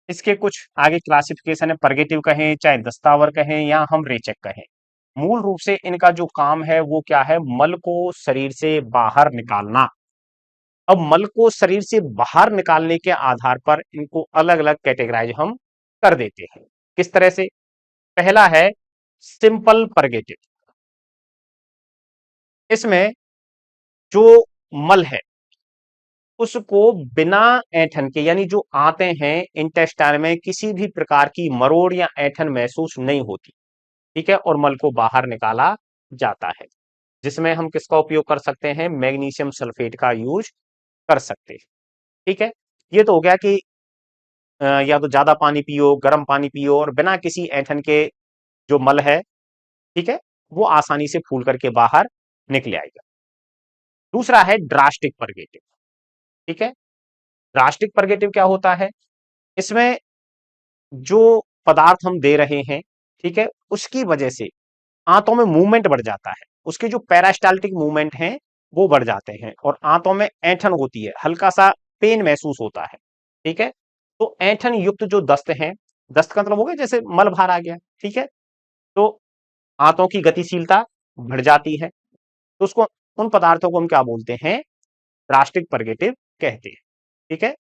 इसके कुछ आगे क्लासिफिकेशन है, परगेटिव कहें चाहे दस्तावर कहें या हम रेचक कहें। मूल रूप से इनका जो काम है वो क्या है? मल को शरीर से बाहर निकालना। अब मल को शरीर से बाहर निकालने के आधार पर इनको अलग अलग कैटेगराइज हम कर देते हैं। किस तरह से? पहला है सिंपल परगेटिव। इसमें जो मल है उसको बिना ऐंठन के, यानी जो आते हैं इंटेस्टाइन में, किसी भी प्रकार की मरोड़ या ऐंठन महसूस नहीं होती। ठीक है, और मल को बाहर निकाला जाता है, जिसमें हम किसका उपयोग कर सकते हैं? मैग्नीशियम सल्फेट का यूज कर सकते हैं। ठीक है, ये तो हो गया कि या तो ज्यादा पानी पियो, गर्म पानी पियो, और बिना किसी ऐंठन के जो मल है, ठीक है, वो आसानी से फूल करके बाहर निकले आएगा। दूसरा है ड्रास्टिक परगेटिव। ठीक है, ड्रास्टिक परगेटिव क्या होता है? इसमें जो पदार्थ हम दे रहे हैं, ठीक है, उसकी वजह से आंतों में मूवमेंट बढ़ जाता है, उसके जो पेरास्टाल्टिक मूवमेंट हैं वो बढ़ जाते हैं, और आंतों में ऐंठन होती है, हल्का सा पेन महसूस होता है। ठीक है, तो ऐंठन युक्त जो दस्त हैं, दस्त का मतलब हो गया जैसे मल बाहर आ गया। ठीक है, तो आंतों की गतिशीलता बढ़ जाती है, तो उसको, उन पदार्थों को हम क्या बोलते हैं? ड्रास्टिक परगेटिव कहते हैं। ठीक है,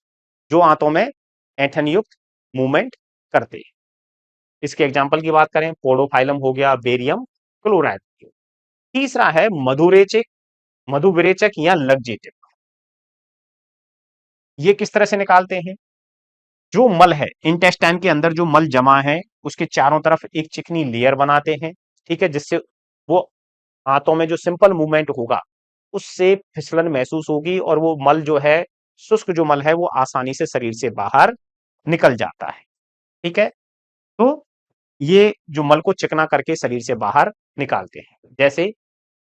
जो आंतों में ऐंठन युक्त मूवमेंट करते हैं। इसके एग्जाम्पल की बात करें, पोडोफाइलम हो गया, बेरियम क्लोराइड। तीसरा है मधुरेचक, मधुविरेचक या लग्जेटिव। ये किस तरह से निकालते हैं? जो मल है, इंटेस्टाइन के अंदर जो मल जमा है, उसके चारों तरफ एक चिकनी लेयर बनाते हैं। ठीक है, जिससे वो हाथों में जो सिंपल मूवमेंट होगा उससे फिसलन महसूस होगी, और वो मल जो है, शुष्क जो मल है, वो आसानी से शरीर से बाहर निकल जाता है। ठीक है, तो ये जो मल को चिकना करके शरीर से बाहर निकालते हैं, जैसे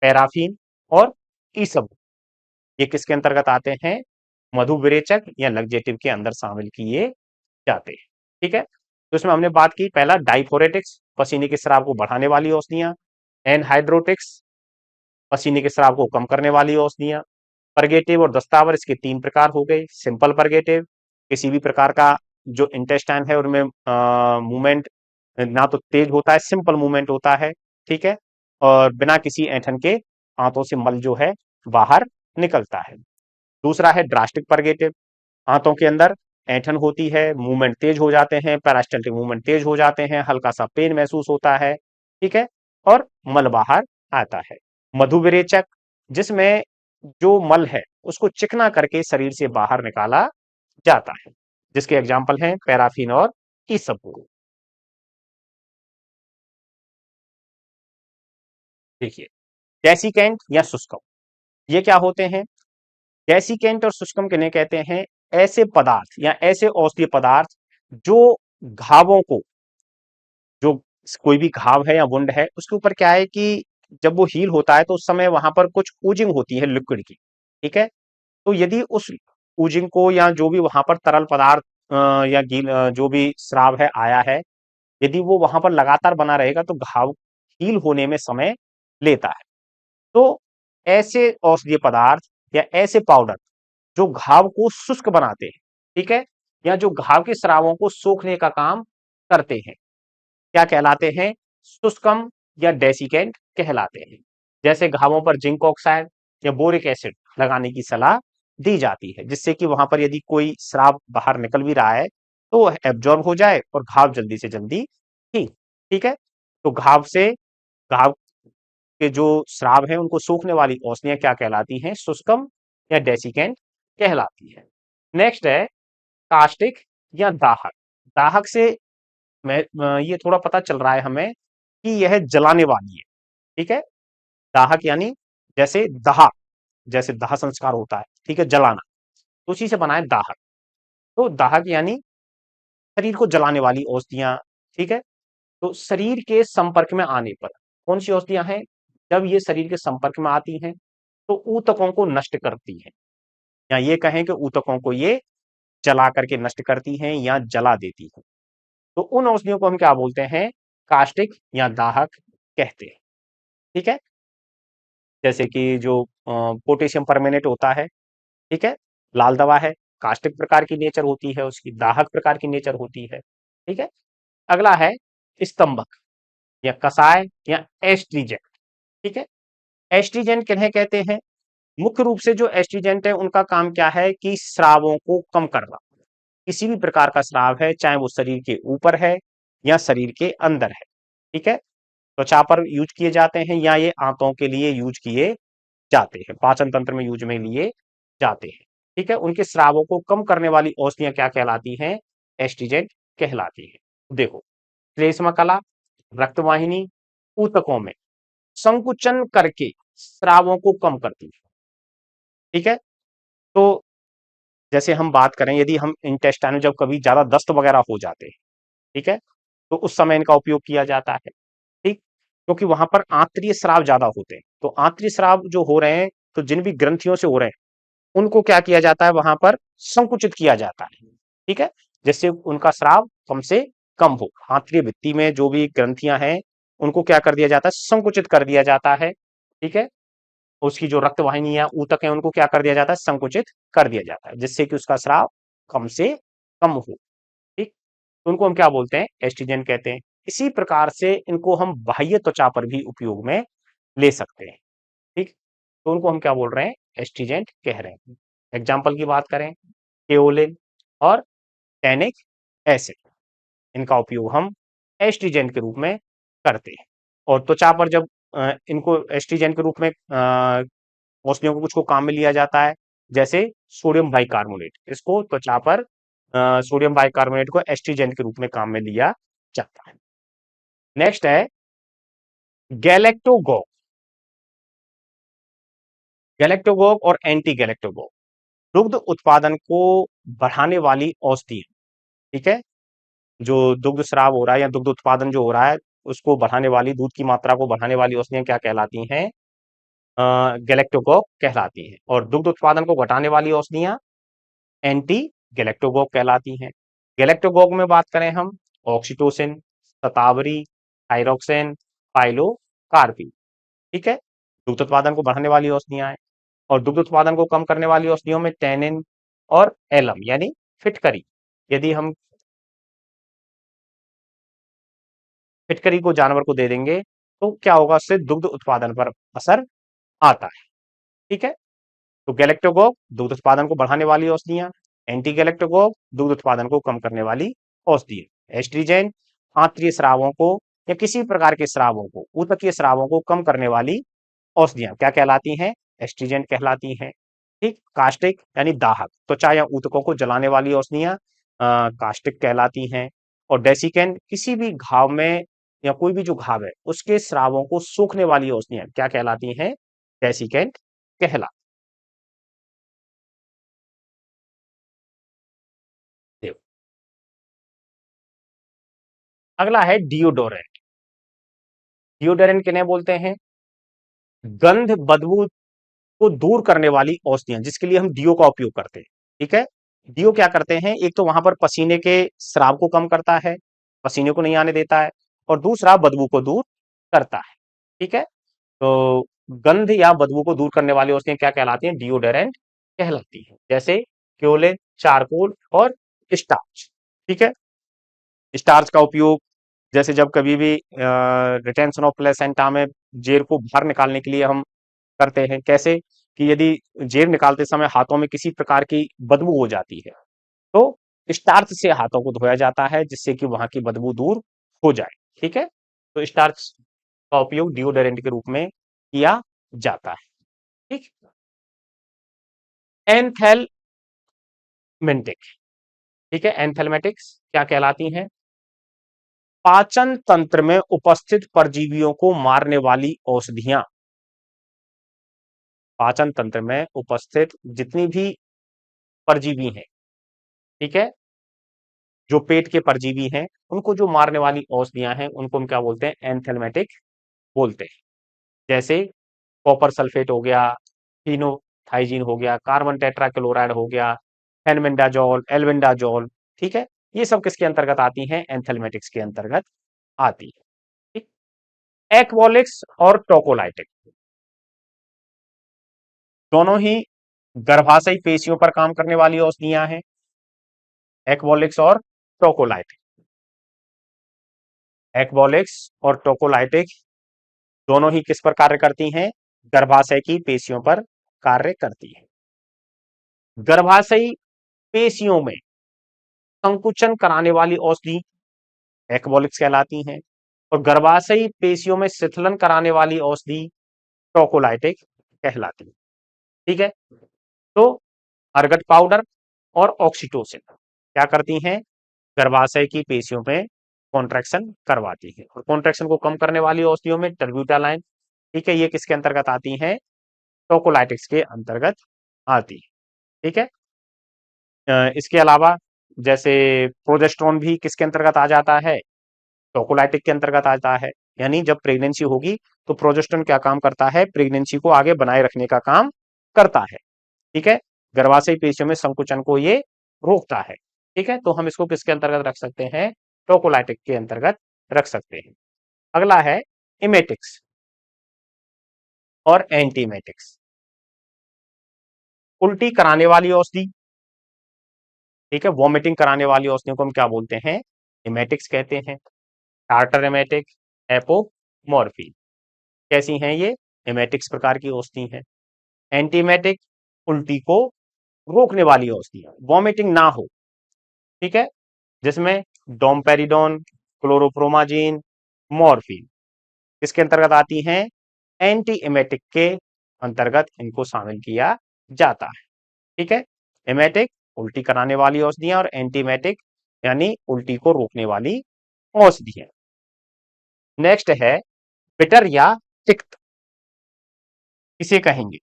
पैराफिन और ईसब, ये किसके अंतर्गत आते हैं? मधुविरेचक या लग्जेटिव के अंदर शामिल किए जाते हैं। ठीक है, तो इसमें हमने बात की, पहला डाइफोरेटिक्स, पसीने के स्राव को बढ़ाने वाली औषधियां। एनहाइड्रोटिक्स, पसीने के स्राव को कम करने वाली औषधियां। परगेटिव और दस्तावर, इसके तीन प्रकार हो गए। सिंपल परगेटिव, किसी भी प्रकार का जो इंटेस्टाइन है उनमें मूवमेंट ना तो तेज होता है, सिंपल मूवमेंट होता है। ठीक है, और बिना किसी ऐंठन के आंतों से मल जो है बाहर निकलता है। दूसरा है ड्रास्टिक परगेटिव, आंतों के अंदर ऐंठन होती है, मूवमेंट तेज हो जाते हैं, पेरिस्टल्टिक मूवमेंट तेज हो जाते हैं, हल्का सा पेन महसूस होता है, ठीक है, और मल बाहर आता है। मधुविरेचक, जिसमें जो मल है उसको चिकना करके शरीर से बाहर निकाला जाता है, जिसके एग्जाम्पल हैं पैराफिन और ईसबगोल। देखिए, डेसिकेंट या शुष्कम, ये क्या होते हैं? डेसिकेंट और शुष्कम किन्हें कहते हैं? ऐसे पदार्थ या ऐसे औषधीय पदार्थ जो घावों को, जो कोई भी घाव है या वुंड है उसके ऊपर क्या है कि जब वो हील होता है तो उस समय वहां पर कुछ ओजिंग होती है लिक्विड की, ठीक है। तो यदि उस ओजिंग को या जो भी वहां पर तरल पदार्थ या गील जो भी स्राव है आया है, यदि वो वहां पर लगातार बना रहेगा तो घाव हील होने में समय लेता है। तो ऐसे औषधीय पदार्थ या ऐसे पाउडर जो घाव को शुष्क बनाते हैं, ठीक है, या जो घाव के स्रावों को सोखने का काम करते हैं, क्या कहलाते हैं? शुष्कम या डेसिकेंट कहलाते हैं। जैसे घावों पर जिंक ऑक्साइड या बोरिक एसिड लगाने की सलाह दी जाती है, जिससे कि वहां पर यदि कोई स्राव बाहर निकल भी रहा है तो एब्जॉर्ब हो जाए और घाव जल्दी से जल्दी ठीक, ठीक है। तो घाव के जो स्राव हैं उनको सूखने वाली औषधियां क्या कहलाती हैं? शुष्कम या डेसिकेंट कहलाती है। नेक्स्ट है कास्टिक या दाहक। दाहक से मैं ये थोड़ा पता चल रहा है हमें कि यह जलाने वाली है, ठीक है। दाहक यानी जैसे दहा, जैसे दाह संस्कार होता है, ठीक है, जलाना, तो उसी से बना है दाहक। तो दाहक यानी शरीर को जलाने वाली औषधियां, ठीक है। तो शरीर के संपर्क में आने पर कौन सी औषधियां हैं? जब ये शरीर के संपर्क में आती हैं तो ऊतकों को नष्ट करती हैं, या ये कहें कि ऊतकों को ये जला करके नष्ट करती हैं या जला देती हैं। तो उन औषधियों को हम क्या बोलते हैं? कास्टिक या दाहक कहते हैं, ठीक है। जैसे कि जो पोटेशियम परमेनेट होता है, ठीक है, लाल दवा है, कास्टिक प्रकार की नेचर होती है उसकी, दाहक प्रकार की नेचर होती है, ठीक है। अगला है स्तंभक या कसाय या एस्ट्रीजेंट, ठीक है। एस्ट्रीजेंट किन्हें कहते हैं? मुख्य रूप से जो एस्ट्रीजेंट है उनका काम क्या है कि स्रावों को कम करना। किसी भी प्रकार का स्राव है, चाहे वो शरीर के ऊपर है या शरीर के अंदर है, ठीक है, त्वचा पर यूज किए जाते हैं या ये आंतों के लिए यूज किए जाते हैं, पाचन तंत्र में यूज में लिए जाते हैं, ठीक है। उनके स्रावों को कम करने वाली औषधियां क्या कहलाती हैं? एस्ट्रीजेंट कहलाती हैं। देखो, श्लेष्मा कला, रक्तवाहिनी, ऊतकों में संकुचन करके स्रावों को कम करती है, ठीक है। तो जैसे हम बात करें, यदि हम इंटेस्टाइन में जब कभी ज्यादा दस्त वगैरह हो जाते हैं, ठीक है, तो उस समय इनका उपयोग किया जाता है, ठीक, क्योंकि वहां पर आंतरीय स्राव ज्यादा होते हैं। तो आंतरीय स्राव जो हो रहे हैं, तो जिन भी ग्रंथियों से हो रहे हैं उनको क्या किया जाता है? वहां पर संकुचित किया जाता है, ठीक है, जिससे उनका स्राव कम से कम हो। आंतरीय भित्ति में जो भी ग्रंथियां हैं उनको क्या कर दिया जाता है? संकुचित कर दिया जाता है, ठीक है। उसकी जो रक्तवाहिनी या ऊतक है उनको क्या कर दिया जाता है? संकुचित कर दिया जाता है, जिससे कि उसका स्राव कम से कम हो, ठीक। तो उनको हम क्या बोलते हैं? एस्ट्रीजेंट कहते हैं। इसी प्रकार से इनको हम बाह्य त्वचा पर भी उपयोग में ले सकते हैं, ठीक। तो उनको हम क्या बोल रहे हैं? एस्ट्रीजेंट कह रहे हैं। एग्जाम्पल की बात करें, केओलिन और टैनिक एसिड, इनका उपयोग हम एस्ट्रीजेंट के रूप में करते हैं। और त्वचा पर जब इनको एस्ट्रीजेंट के रूप में औषधियों को कुछ को काम में लिया जाता है, जैसे सोडियम बाइकार्बोनेट, इसको त्वचा पर सोडियम बाइकार्बोनेट को एस्ट्रीजेंट के रूप में काम में लिया जाता है। नेक्स्ट है गैलेक्टोगोक। गैलेक्टोगोक और एंटी गैलेक्टोगोक दुग्ध उत्पादन को बढ़ाने वाली औषधि, ठीक है। जो दुग्ध स्राव हो रहा है या दुग्ध उत्पादन जो हो रहा है उसको बढ़ाने वाली, दूध की मात्रा को बढ़ाने वाली औषधियां क्या कहलाती हैं? गैलेक्टोगोक कहलाती हैं। और दुग्ध उत्पादन को घटाने वाली औषधियां एंटी गैलेक्टोगोक कहलाती हैं। गैलेक्टोगोक में बात करें हम, ऑक्सीटोसिन, शतावरी, थाइरोक्सिन, पाइलोकार्पिन, ठीक है, दुग्ध उत्पादन को बढ़ाने वाली औषधियां हैं। और दुग्ध उत्पादन को कम करने वाली औषधियों में टेनिन और एलम यानी फिटकरी, यदि हम फिटकरी को जानवर को दे देंगे तो क्या होगा? उससे दुग्ध उत्पादन पर असर आता है। ठीक है, तो गैलेक्टोगोग दूध उत्पादन को बढ़ाने वाली औषधियां, एंटी गैलेक्टोगोग दूध उत्पादन को कम करने वाली औषधि, एस्ट्रीजेन आंतरीय स्रावों को या किसी प्रकार के स्रावों को, ऊतकीय स्रावों को कम करने वाली औषधियां क्या कहलाती हैं? एस्ट्रीजेंट कहलाती हैं। ठीक, कास्टिक यानी दाहक, त्वचा या ऊतकों को जलाने वाली औषधियां कास्टिक कहलाती हैं। और डेसिकेन किसी भी घाव में या कोई भी जो घाव है उसके स्रावों को सूखने वाली औषधियां क्या कहलाती हैं? डेसिकेंट कहलाती हैं। अगला है डिओडोरेंट। डिओडोरेंट किन्हें बोलते हैं? गंध बदबू को दूर करने वाली औषधियां, जिसके लिए हम डीओ का उपयोग करते हैं। ठीक है, डीओ क्या करते हैं? एक तो वहां पर पसीने के स्राव को कम करता है, पसीने को नहीं आने देता है, और दूसरा बदबू को दूर करता है। ठीक है, तो गंध या बदबू को दूर करने वाली औषधियां क्या कहलाती हैं? डिओडोरेंट कहलाती है, जैसे क्योलिन, चारकोल और स्टार्च। ठीक है, स्टार्च का उपयोग जैसे जब कभी भी रिटेंशन ऑफ प्लेसेंटा में जेर को बाहर निकालने के लिए हम करते हैं। कैसे कि यदि जेर निकालते समय हाथों में किसी प्रकार की बदबू हो जाती है तो स्टार्च से हाथों को धोया जाता है, जिससे कि वहां की बदबू दूर हो जाए। ठीक है, तो स्टार्च का उपयोग डिओडोरेंट के रूप में किया जाता है। ठीक, एंथेलमेंटिक। ठीक है, एंथेलमेटिक्स क्या कहलाती हैं? पाचन तंत्र में उपस्थित परजीवियों को मारने वाली औषधियां, पाचन तंत्र में उपस्थित जितनी भी परजीवी हैं, ठीक है, जो पेट के परजीवी हैं, उनको जो मारने वाली औषधियां हैं उनको हम क्या बोलते हैं? एंथेलमेटिक बोलते हैं। जैसे कॉपर सल्फेट हो गया, फिनोथाइजीन हो गया, कार्बन टेट्राक्लोराइड हो गया, फेनमेंडाजोल, एल्बेंडाजोल। ठीक है, ये सब किसके अंतर्गत आती हैं? एंथेलमेटिक्स के अंतर्गत आती है। ठीक, एक्वोलिक्स और टोकोलाइटिक दोनों ही गर्भाशयी पेशियों पर काम करने वाली औषधियां हैं। एक्वोलिक्स और टोकोलाइटिक, एक्वोलिक्स और टोकोलाइटिक दोनों ही किस पर कार्य करती हैं? गर्भाशय की पेशियों पर कार्य करती हैं। गर्भाशयी पेशियों में संकुचन कराने वाली औषधि एक्वोलिक्स कहलाती हैं, और गर्भाशयी पेशियों में शिथिलन कराने वाली औषधि टोकोलाइटिक कहलाती है। ठीक है, तो अर्गट पाउडर और ऑक्सीटोसिन क्या करती हैं? गर्भाशय की पेशियों में कॉन्ट्रैक्शन करवाती है, और कॉन्ट्रैक्शन को कम करने वाली औषधियों में टर्ब्यूटालाइन, ठीक है, ये किसके अंतर्गत आती हैं? टोकोलाइटिक्स के अंतर्गत आती है। ठीक है, इसके अलावा जैसे प्रोजेस्टेरोन भी किसके अंतर्गत आ जाता है? टोकोलाइटिक के अंतर्गत आता है। यानी जब प्रेगनेंसी होगी तो प्रोजेस्टेरोन क्या काम करता है? प्रेगनेंसी को आगे बनाए रखने का काम करता है। ठीक है, गर्भाशयी पेशियों में संकुचन को ये रोकता है। ठीक है, तो हम इसको किसके अंतर्गत रख सकते हैं? टोकोलाइटिक के अंतर्गत रख सकते हैं। अगला है इमेटिक्स और एंटीमेटिक्स। उल्टी कराने वाली औषधि, ठीक है, वॉमिटिंग कराने वाली औषधियों को हम क्या बोलते हैं? इमेटिक्स कहते हैं। टार्टर इमेटिक, एपोमॉर्फिन, कैसी हैं ये? इमेटिक्स प्रकार की औषधि हैं। एंटीमेटिक, उल्टी को रोकने वाली औषधियां, वॉमिटिंग ना हो। ठीक है, जिसमें डोमपेरिडोन, क्लोरोप्रोमाजीन, मॉर्फिन किसके अंतर्गत आती हैं? एंटी इमेटिक के अंतर्गत इनको शामिल किया जाता है। ठीक है, इमेटिक उल्टी कराने वाली औषधियां और एंटीमेटिक यानी उल्टी को रोकने वाली औषधियां। नेक्स्ट है बिटर या तिक्त, इसे कहेंगे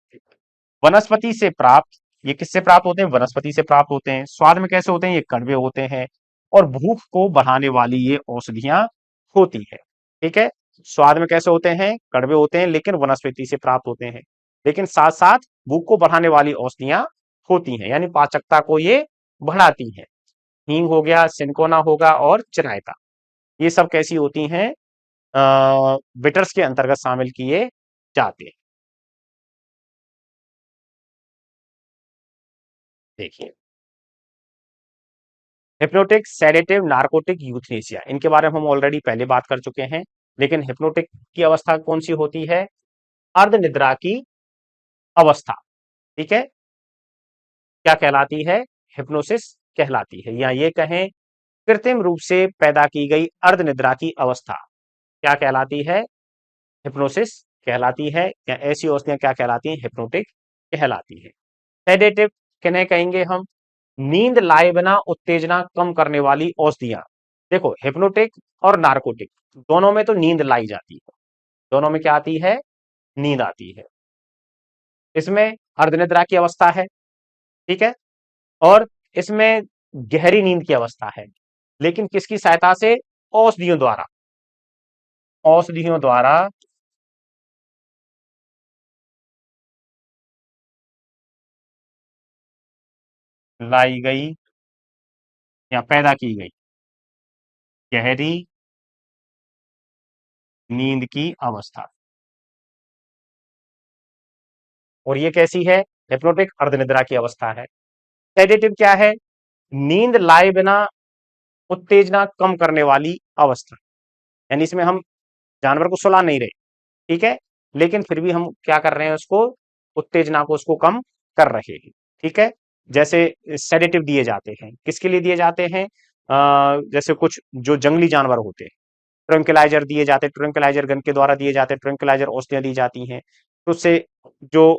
वनस्पति से प्राप्त। ये किससे प्राप्त होते हैं? वनस्पति से प्राप्त होते हैं। स्वाद में कैसे होते हैं? ये कड़वे होते हैं, और भूख को बढ़ाने वाली ये औषधियां होती है। ठीक है, स्वाद में कैसे होते हैं? कड़वे होते हैं, लेकिन वनस्पति से प्राप्त होते हैं। लेकिन साथ साथ भूख को बढ़ाने वाली औषधियां होती हैं, यानी पाचकता को ये बढ़ाती हैं। हींग हो गया, सिनकोना होगा और चिरायता, ये सब कैसी होती हैं? बिटर्स के अंतर्गत शामिल किए जाते हैं। देखिए, हिप्नोटिक, सेडेटिव, नार्कोटिक, यूथनेसिया, इनके बारे में हम ऑलरेडी पहले बात कर चुके हैं। लेकिन हिप्नोटिक की अवस्था कौन सी होती है? अर्ध निद्रा की अवस्था, ठीक है, क्या कहलाती है? हिप्नोसिस कहलाती है। या ये कहें कृत्रिम रूप से पैदा की गई अर्धनिद्रा की अवस्था क्या कहलाती है? हिप्नोसिस कहलाती है। या ऐसी अवस्थाएं क्या कहलाती हैं? हिप्नोटिक कहलाती है। सेडेटिव किन्हें कहेंगे हम? नींद लाए बिना उत्तेजना कम करने वाली औषधियां। देखो, हिप्नोटिक और नार्कोटिक दोनों में तो नींद लाई जाती है, दोनों में क्या आती है? नींद आती है। इसमें अर्धनिद्रा की अवस्था है, ठीक है, और इसमें गहरी नींद की अवस्था है, लेकिन किसकी सहायता से? औषधियों द्वारा। औषधियों द्वारा लाई गई या पैदा की गई गहरी नींद की अवस्था। और ये कैसी है? हिप्नोटिक अर्धनिद्रा की अवस्था है। सेडेटिव क्या है? नींद लाए बिना उत्तेजना कम करने वाली अवस्था। यानी इसमें हम जानवर को सुला नहीं रहे, ठीक है, लेकिन फिर भी हम क्या कर रहे हैं? उसको, उत्तेजना को उसको कम कर रहे हैं, ठीक है। जैसे सेडेटिव दिए जाते हैं, किसके लिए दिए जाते हैं? जैसे कुछ जो जंगली जानवर होते हैं, ट्रंक्विलाइजर दिए जाते हैं, ट्रंक्विलाइजर गन के द्वारा दिए जाते हैं, ट्रंक्विलाइजर औषधियां दी जाती हैं, तो उससे जो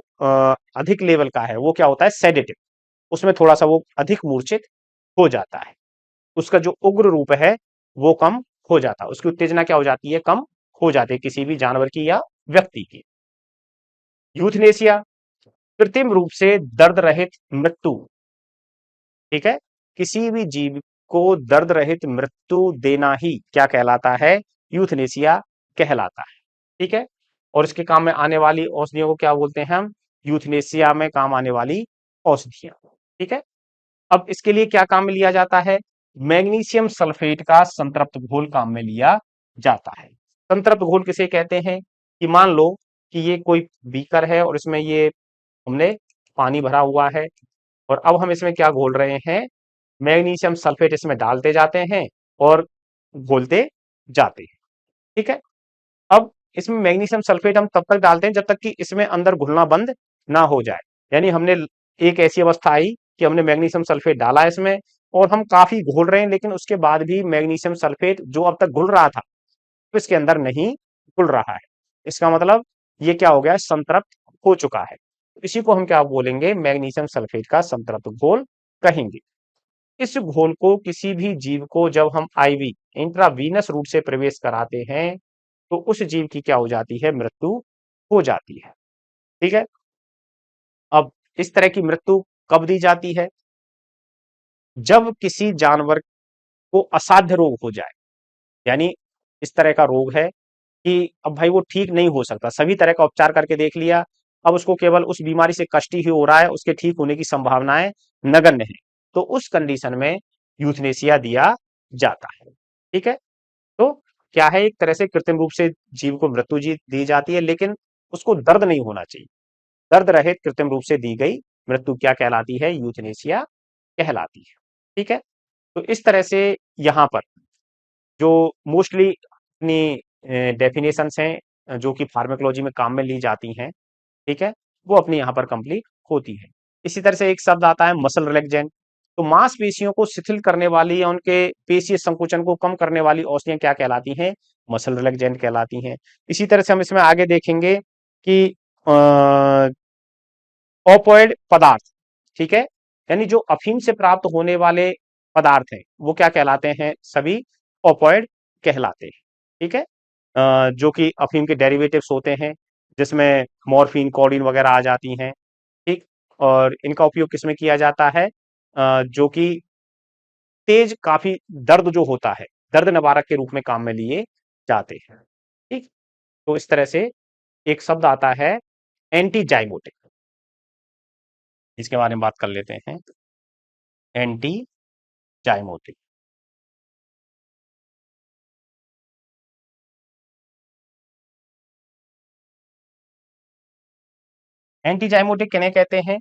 अधिक लेवल का है वो क्या होता है? सेडेटिव। उसमें थोड़ा सा वो अधिक मूर्छित हो जाता है, उसका जो उग्र रूप है वो कम हो जाता है, उसकी उत्तेजना क्या हो जाती है? कम हो जाती है, किसी भी जानवर की या व्यक्ति की। यूथनेसिया, कृत्रिम रूप से दर्द रहित मृत्यु, ठीक है, किसी भी जीव को दर्द रहित मृत्यु देना ही क्या कहलाता है? यूथनेसिया कहलाता है, ठीक है। और इसके काम में आने वाली औषधियों को क्या बोलते हैं हम? यूथनेसिया में काम आने वाली औषधियां, ठीक है। अब इसके लिए क्या काम में लिया जाता है? मैग्नीशियम सल्फेट का संतृप्त घोल काम में लिया जाता है। संतृप्त घोल किसे कहते हैं? कि मान लो कि ये कोई बीकर है और इसमें ये हमने पानी भरा हुआ है, और अब हम इसमें क्या घोल रहे हैं? मैग्नीशियम सल्फेट इसमें डालते जाते हैं और घोलते जाते हैं, ठीक है। अब इसमें मैग्नीशियम सल्फेट हम तब तक डालते हैं जब तक कि इसमें अंदर घुलना बंद ना हो जाए। यानी हमने एक ऐसी अवस्था आई कि हमने मैग्नीशियम सल्फेट डाला इसमें और हम काफी घोल रहे हैं, लेकिन उसके बाद भी मैग्नीशियम सल्फेट जो अब तक घुल रहा था तो इसके अंदर नहीं घुल रहा है। इसका मतलब ये क्या हो गया? संतृप्त हो चुका है। इसी को हम क्या बोलेंगे? मैग्नीशियम सल्फेट का संतृप्त घोल कहेंगे। इस घोल को किसी भी जीव को जब हम आईवी इंट्रावीनस रूट से प्रवेश कराते हैं तो उस जीव की क्या हो जाती है? मृत्यु हो जाती है, ठीक है। अब इस तरह की मृत्यु कब दी जाती है? जब किसी जानवर को असाध्य रोग हो जाए। यानी इस तरह का रोग है कि अब भाई वो ठीक नहीं हो सकता, सभी तरह का उपचार करके देख लिया, अब उसको केवल उस बीमारी से कष्ट ही हो रहा है, उसके ठीक होने की संभावनाएं नगण्य है, तो उस कंडीशन में यूथनेसिया दिया जाता है, ठीक है। तो क्या है? एक तरह से कृत्रिम रूप से जीव को मृत्यु दी जाती है, लेकिन उसको दर्द नहीं होना चाहिए। दर्द रहित कृत्रिम रूप से दी गई मृत्यु क्या कहलाती है? यूथनेसिया कहलाती है, ठीक है। तो इस तरह से यहां पर जो मोस्टली अपनी डेफिनेशंस हैं जो कि फार्माकोलॉजी में काम में ली जाती हैं, ठीक है, वो अपनी यहाँ पर कंप्लीट होती है। इसी तरह से एक शब्द आता है मसल रिलैक्सेंट। तो मांसपेशियों को शिथिल करने वाली या उनके पेशीय संकुचन को कम करने वाली औषधियां क्या कहलाती हैं? मसल रिलैक्सेंट कहलाती हैं। इसी तरह से हम इसमें आगे देखेंगे कि ओपोइड पदार्थ, ठीक है, यानी जो अफीम से प्राप्त होने वाले पदार्थ हैं वो क्या कहलाते हैं? सभी ओपोइड कहलाते हैं, ठीक है। जो कि अफीम के डेरिवेटिव्स होते हैं, जिसमें मॉर्फिन, कोडीन वगैरह आ जाती हैं, ठीक। और इनका उपयोग किसमें किया जाता है? जो कि तेज काफी दर्द जो होता है, दर्द निवारक के रूप में काम में लिए जाते हैं, ठीक। तो इस तरह से एक शब्द आता है एंटीजाइमोटिक, इसके बारे में बात कर लेते हैं। एंटी जाइमोटिक। एंटी जाइमोटिक किन्हें कहते हैं?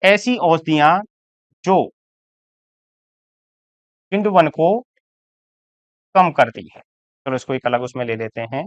ऐसी औषधियां जो किण्वन को कम करती है। चलो इसको एक अलग उसमें ले लेते हैं।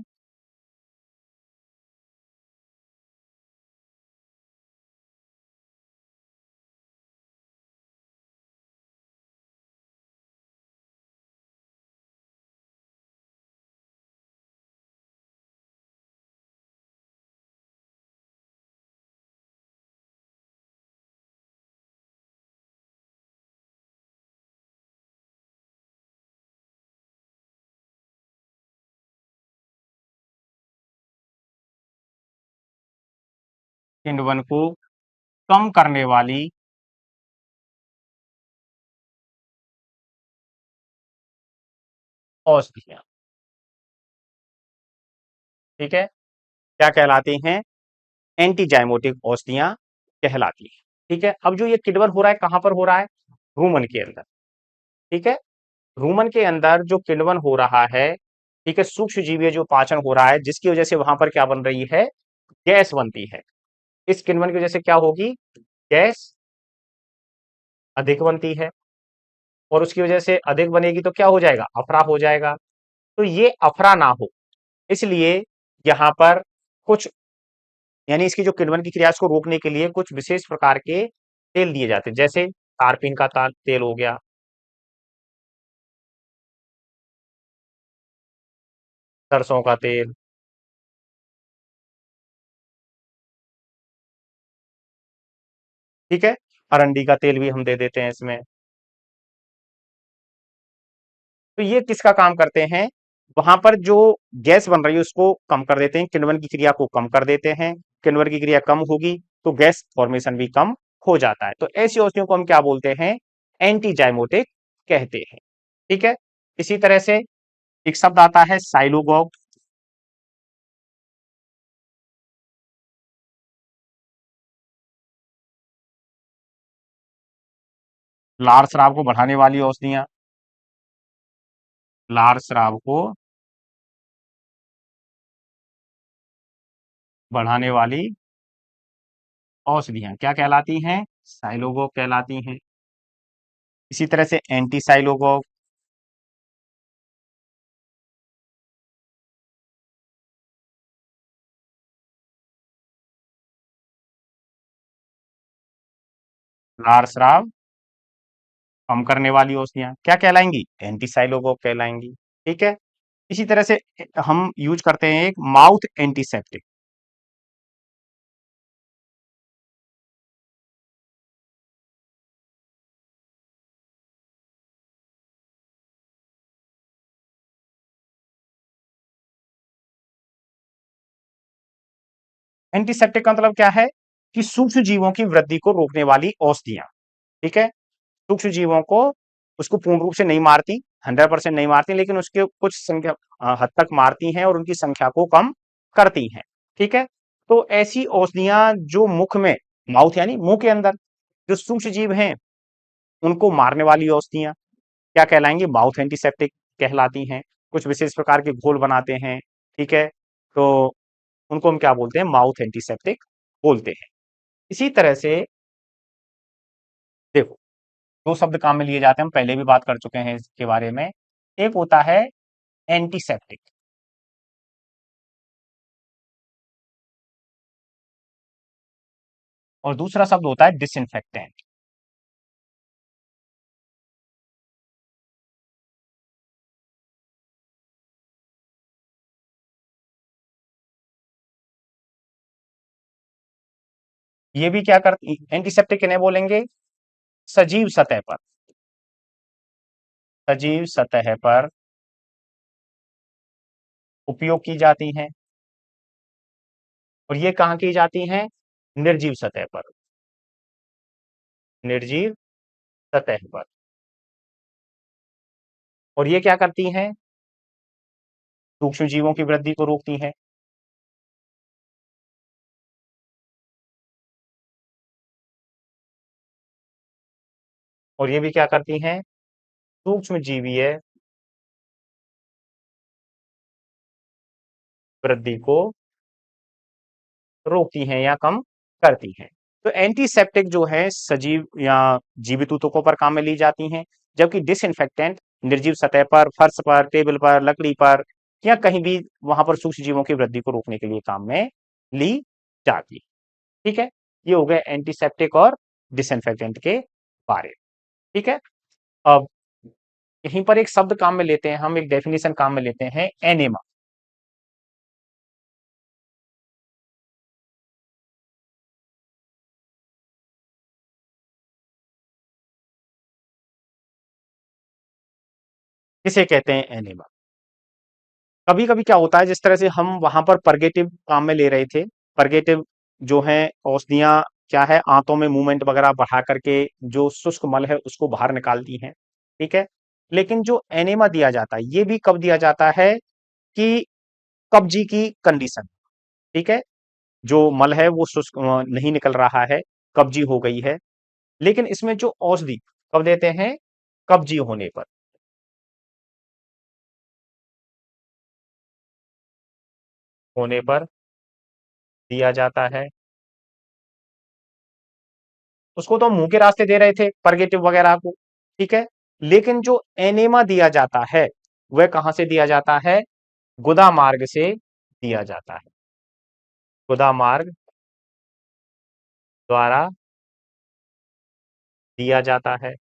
किण्वन को कम करने वाली औषधियां, ठीक है, क्या कहलाती हैं? एंटीजाइमोटिक औषधियां कहलाती हैं। ठीक है, अब जो ये किण्वन हो रहा है कहां पर हो रहा है? रूमन के अंदर। ठीक है, रूमन के अंदर जो किण्वन हो रहा है, ठीक है, सूक्ष्म जीवीय जो पाचन हो रहा है, जिसकी वजह से वहां पर क्या बन रही है? गैस बनती है। इस किण्वन की वजह से क्या होगी? गैस अधिक बनती है, और उसकी वजह से अधिक बनेगी तो क्या हो जाएगा? अफरा हो जाएगा। तो ये अफरा ना हो, इसलिए यहां पर कुछ, यानी इसकी जो किण्वन की क्रिया है, उसको रोकने के लिए कुछ विशेष प्रकार के तेल दिए जाते हैं, जैसे तारपीन का तेल हो गया, सरसों का तेल, ठीक है, अरंडी का तेल भी हम दे देते हैं इसमें। तो ये किसका काम करते हैं? वहां पर जो गैस बन रही है उसको कम कर देते हैं, किण्वन की क्रिया को कम कर देते हैं। किण्वन की क्रिया कम होगी तो गैस फॉर्मेशन भी कम हो जाता है। तो ऐसी औषधियों को हम क्या बोलते हैं? एंटीजाइमोटिक कहते हैं। ठीक है, इसी तरह से एक शब्द आता है साइलोगोग। लार स्राव को बढ़ाने वाली औषधियां, लार स्राव को बढ़ाने वाली औषधियां क्या कहलाती हैं? साइलोगोग कहलाती हैं। इसी तरह से एंटी साइलोगोग, लार स्राव कम करने वाली औषधियां क्या कहलाएंगी? एंटी साइलोगोग कहलाएंगी। ठीक है, इसी तरह से हम यूज करते हैं एक माउथ एंटीसेप्टिक। एंटीसेप्टिक का मतलब क्या है? कि सूक्ष्म जीवों की वृद्धि को रोकने वाली औषधियां। ठीक है, सूक्ष्म जीवों को, उसको पूर्ण रूप से नहीं मारती, 100% नहीं मारती, लेकिन उसके कुछ संख्या हद तक मारती हैं और उनकी संख्या को कम करती हैं। ठीक है, तो ऐसी औषधियां जो मुख में, माउथ यानी मुंह के अंदर जो सूक्ष्म जीव हैं उनको मारने वाली औषधियां क्या कहलाएंगी? माउथ एंटीसेप्टिक कहलाती हैं। कुछ विशेष प्रकार के घोल बनाते हैं, ठीक है, तो उनको हम क्या बोलते हैं? माउथ एंटीसेप्टिक बोलते हैं। इसी तरह से देखो, दो शब्द काम में लिए जाते हैं, हम पहले भी बात कर चुके हैं इसके बारे में। एक होता है एंटीसेप्टिक, और दूसरा शब्द होता है डिसइंफेक्टेंट। ये भी क्या करती, एंटीसेप्टिक किन्हें बोलेंगे? सजीव सतह पर, सजीव सतह पर उपयोग की जाती हैं। और ये कहां की जाती हैं? निर्जीव सतह पर, निर्जीव सतह पर। और ये क्या करती हैं? सूक्ष्म जीवों की वृद्धि को रोकती हैं। और ये भी क्या करती हैं? सूक्ष्म जीवीय वृद्धि को रोकती हैं या कम करती हैं। तो एंटीसेप्टिक जो है सजीव या जीवित ऊतकों पर काम में ली जाती हैं, जबकि डिसइंफेक्टेंट निर्जीव सतह पर, फर्श पर, टेबल पर, लकड़ी पर या कहीं भी वहां पर सूक्ष्म जीवों की वृद्धि को रोकने के लिए काम में ली जाती है। ठीक है, ये हो गए एंटीसेप्टिक और डिसइंफेक्टेंट के बारे में। ठीक है, अब यहीं पर एक शब्द काम में लेते हैं, हम एक डेफिनेशन काम में लेते हैं, एनेमा। किसे कहते हैं एनेमा? कभी कभी क्या होता है, जिस तरह से हम वहां पर परगेटिव काम में ले रहे थे, परगेटिव जो है औषधियां क्या है, आंतों में मूवमेंट वगैरह बढ़ा करके जो शुष्क मल है उसको बाहर निकालती हैं। ठीक है। लेकिन जो एनेमा दिया जाता है ये भी कब दिया जाता है कि कब्जी की कंडीशन, ठीक है, जो मल है वो शुष्क नहीं निकल रहा है, कब्जी हो गई है। लेकिन इसमें जो औषधि कब देते हैं, कब्जी होने पर दिया जाता है। उसको तो हम मुंह के रास्ते दे रहे थे परगेटिव वगैरह को, ठीक है। लेकिन जो एनेमा दिया जाता है वह कहां से दिया जाता है, गुदा मार्ग से दिया जाता है, गुदा मार्ग द्वारा दिया जाता है।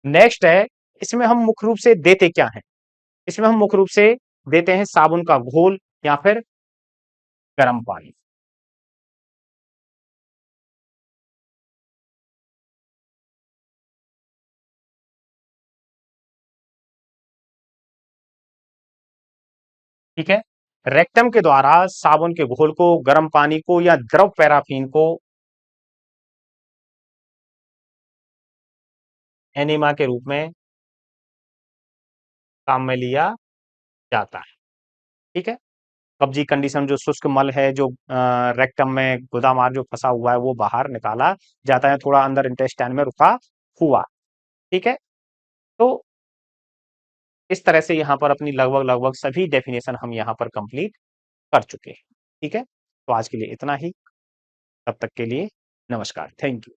नेक्स्ट है, इसमें हम मुख्य रूप से देते क्या हैं, इसमें हम मुख्य रूप से देते हैं साबुन का घोल या फिर गर्म पानी। ठीक है। रेक्टम के द्वारा साबुन के घोल को, गर्म पानी को या द्रव पैराफिन को एनिमा के रूप में काम में लिया जाता है। ठीक है। कब्जी कंडीशन, जो शुष्क मल है जो रेक्टम में गुदामार जो फंसा हुआ है वो बाहर निकाला जाता है, थोड़ा अंदर इंटेस्टाइन में रुका हुआ। ठीक है। तो इस तरह से यहां पर अपनी लगभग लगभग सभी डेफिनेशन हम यहां पर कंप्लीट कर चुके हैं। ठीक है। तो आज के लिए इतना ही, तब तक के लिए नमस्कार, थैंक यू।